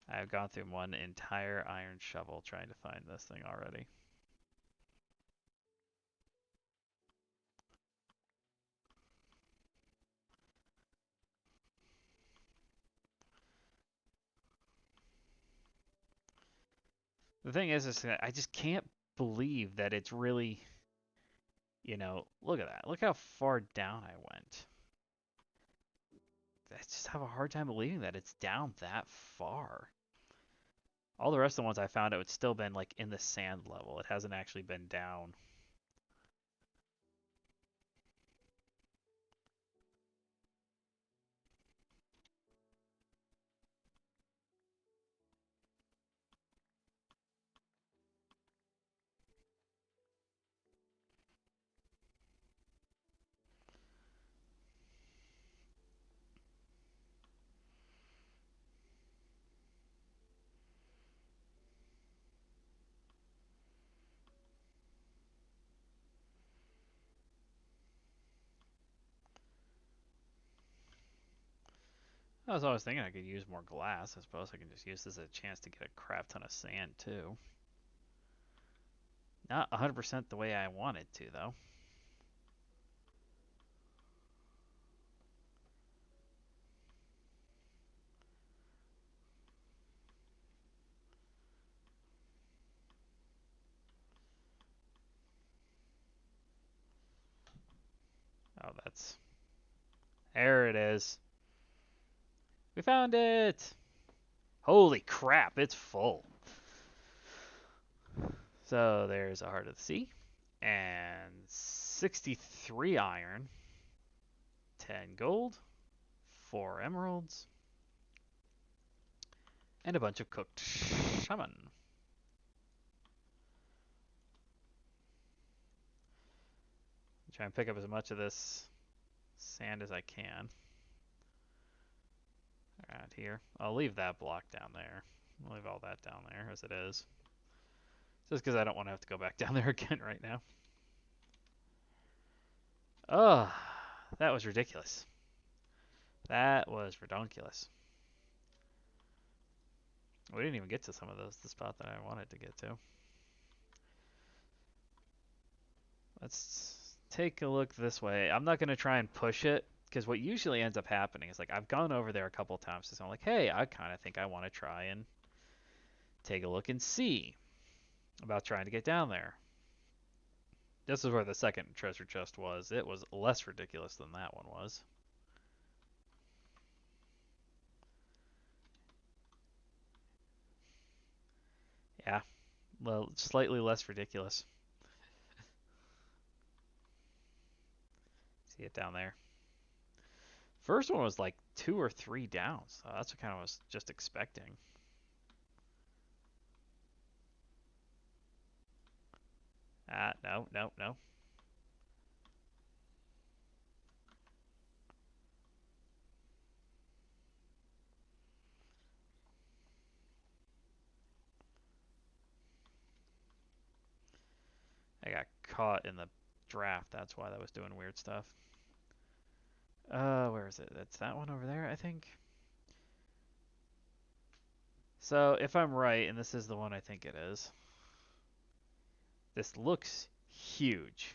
I've gone through one entire iron shovel trying to find this thing already. The thing is that I just can't believe that it's really, look at that. Look how far down I went. I just have a hard time believing that it's down that far. All the rest of the ones I found, it would still been like in the sand level. It hasn't actually been down. I was always thinking I could use more glass. I suppose I can just use this as a chance to get a crap ton of sand too. Not 100% the way I wanted to, though. Oh, that's... There it is. We found it! Holy crap, it's full. So there's a Heart of the Sea. And 63 iron. 10 gold. 4 emeralds. And a bunch of cooked salmon. Try and pick up as much of this sand as I can around here. I'll leave that block down there. I'll leave all that down there as it is. Just because I don't want to have to go back down there again right now. Oh, that was ridiculous. That was redonkulous. We didn't even get to some of those, the spot that I wanted to get to. Let's take a look this way. I'm not going to try and push it because what usually ends up happening is like I've gone over there a couple times so I'm like, hey, I kind of think I want to try and take a look and see about trying to get down there. This is where the second treasure chest was. It was less ridiculous than that one was. Yeah, well, slightly less ridiculous. See it down there. First one was like 2 or 3 down, so that's what kind of was just expecting. No, no, no. I got caught in the draft. That's why that was doing weird stuff. Where is it? That's that one over there, I think. So if I'm right, and this is the one I think it is, this looks huge.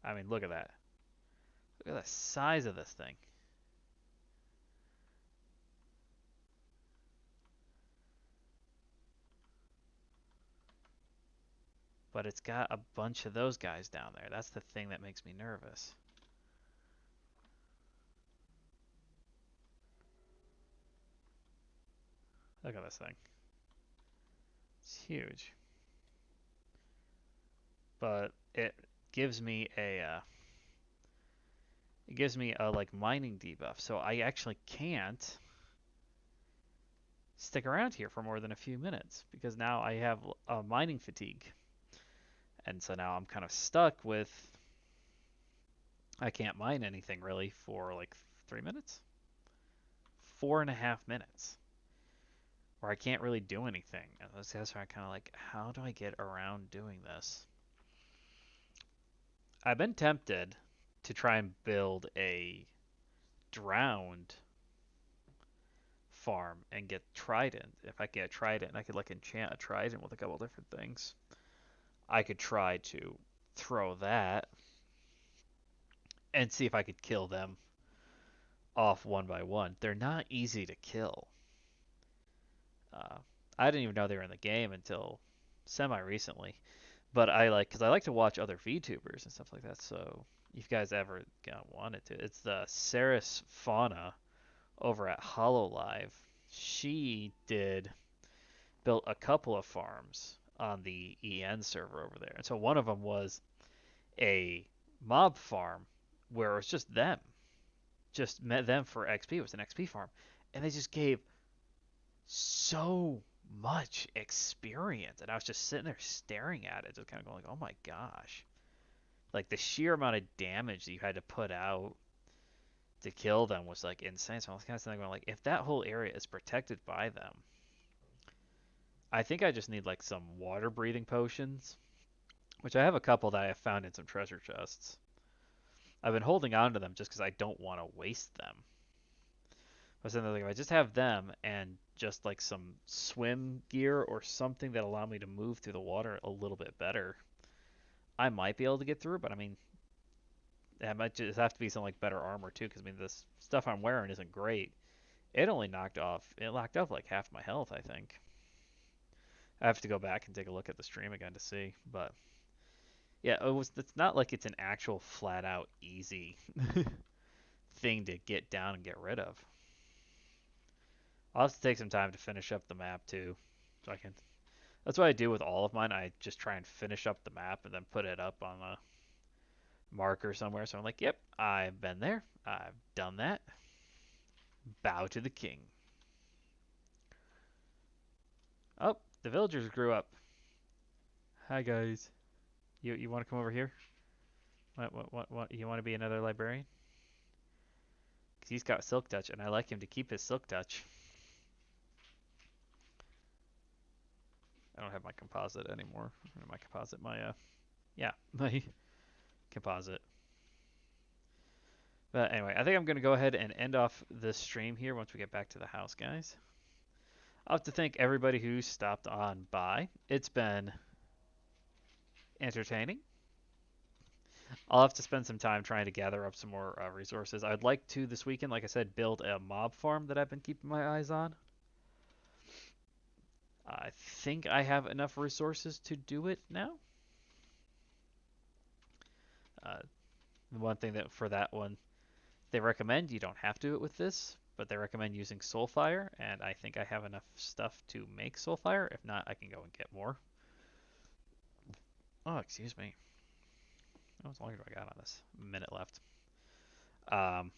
I mean, look at that. Look at the size of this thing. But it's got a bunch of those guys down there. That's the thing that makes me nervous. Look at this thing. It's huge. But gives me a it gives me a like mining debuff. So I actually can't stick around here for more than a few minutes because now I have a mining fatigue. And so now I'm kind of stuck with I can't mine anything really for like 3 minutes, 4.5 minutes, where I can't really do anything. And that's why I kind of like, how do I get around doing this? I've been tempted to try and build a drowned farm and get trident. If I get trident, I could like enchant a trident with a couple different things. I could try to throw that and see if I could kill them off one by one. They're not easy to kill. Uh, I didn't even know they were in the game until semi recently. But I like because I like to watch other VTubers and stuff like that. So if you guys ever wanted to, it's the Ceres Fauna over at Hololive. She did built a couple of farms on the EN server over there, and so one of them was a mob farm where it was just them, just met them for XP. It was an XP farm, and they just gave so much experience, and I was just sitting there staring at it, just kind of going like, "Oh my gosh!" Like the sheer amount of damage that you had to put out to kill them was like insane. So I was kind of thinking like, if that whole area is protected by them, I think I just need like some water breathing potions, which I have a couple that I have found in some treasure chests. I've been holding on to them just because I don't want to waste them. I was thinking like, if I just have them and just like some swim gear or something that allow me to move through the water a little bit better, I might be able to get through, but I mean, it might just have to be some like better armor too, because I mean, this stuff I'm wearing isn't great. It knocked off like half my health, I think. I have to go back and take a look at the stream again to see, but yeah, it's not like it's an actual flat out easy thing to get down and get rid of. I'll have to take some time to finish up the map too, so I can. That's what I do with all of mine. I just try and finish up the map and then put it up on a marker somewhere. So I'm like, yep, I've been there. I've done that. Bow to the king. Oh, the villagers grew up. Hi guys. You want to come over here? What? You want to be another librarian? Because he's got silk touch, and I like him to keep his silk touch. I don't have my composite anymore. My composite, yeah, my composite. But anyway, I think I'm going to go ahead and end off this stream here once we get back to the house, guys. I'll have to thank everybody who stopped on by. It's been entertaining. I'll have to spend some time trying to gather up some more resources. I'd like to this weekend, like I said, build a mob farm that I've been keeping my eyes on. I think I have enough resources to do it now. Uh, the one thing that for that one, they recommend you don't have to do it with this, but they recommend using Soulfire, and I think I have enough stuff to make Soulfire. If not, I can go and get more. Oh, excuse me. How much longer do I got on this? A minute left. Um,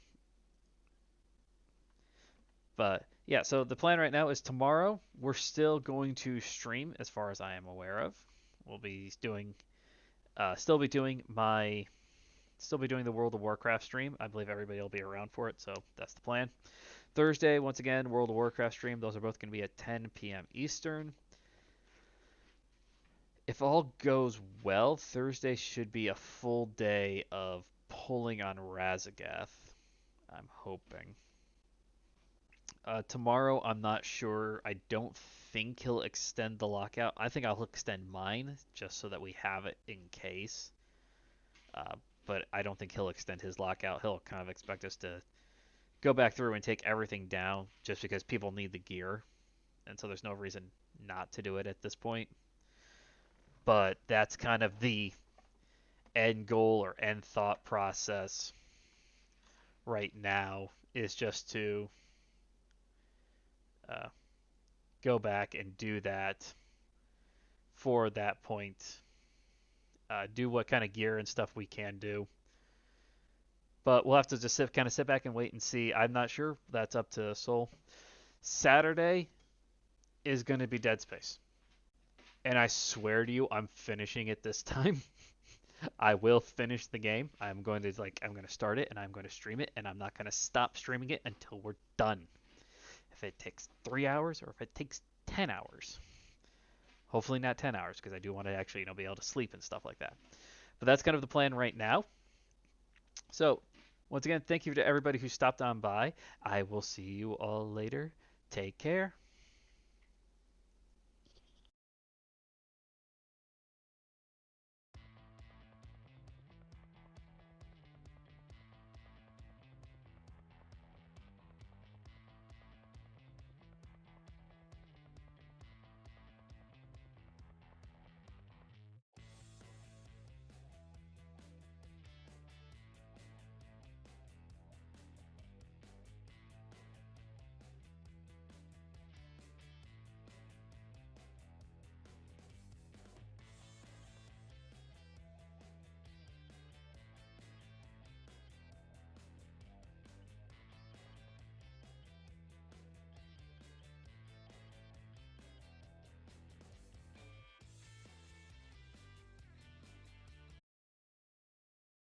but yeah, so the plan right now is tomorrow we're still going to stream, as far as I am aware of. We'll be doing, still be doing my, still be doing the World of Warcraft stream. I believe everybody will be around for it, so that's the plan. Thursday, once again, World of Warcraft stream. Those are both going to be at 10 p.m. Eastern. If all goes well, Thursday should be a full day of pulling on Razagath. I'm hoping. Tomorrow, I'm not sure. I don't think he'll extend the lockout. I think I'll extend mine just so that we have it in case. Uh, but I don't think he'll extend his lockout. He'll kind of expect us to go back through and take everything down just because people need the gear. And so there's no reason not to do it at this point. But that's kind of the end goal or end thought process right now, is just to uh, go back and do that for that point. Do what kind of gear and stuff we can do. But we'll have to just kind of sit back and wait and see. I'm not sure. That's up to Soul. Saturday is going to be Dead Space. And I swear to you, I'm finishing it this time. I will finish the game. I'm going to start it and I'm going to stream it, and I'm not going to stop streaming it until we're done. If it takes 3 hours or if it takes 10 hours. Hopefully not 10 hours, because I do want to actually, be able to sleep and stuff like that. But that's kind of the plan right now. So, once again, thank you to everybody who stopped on by. I will see you all later. Take care.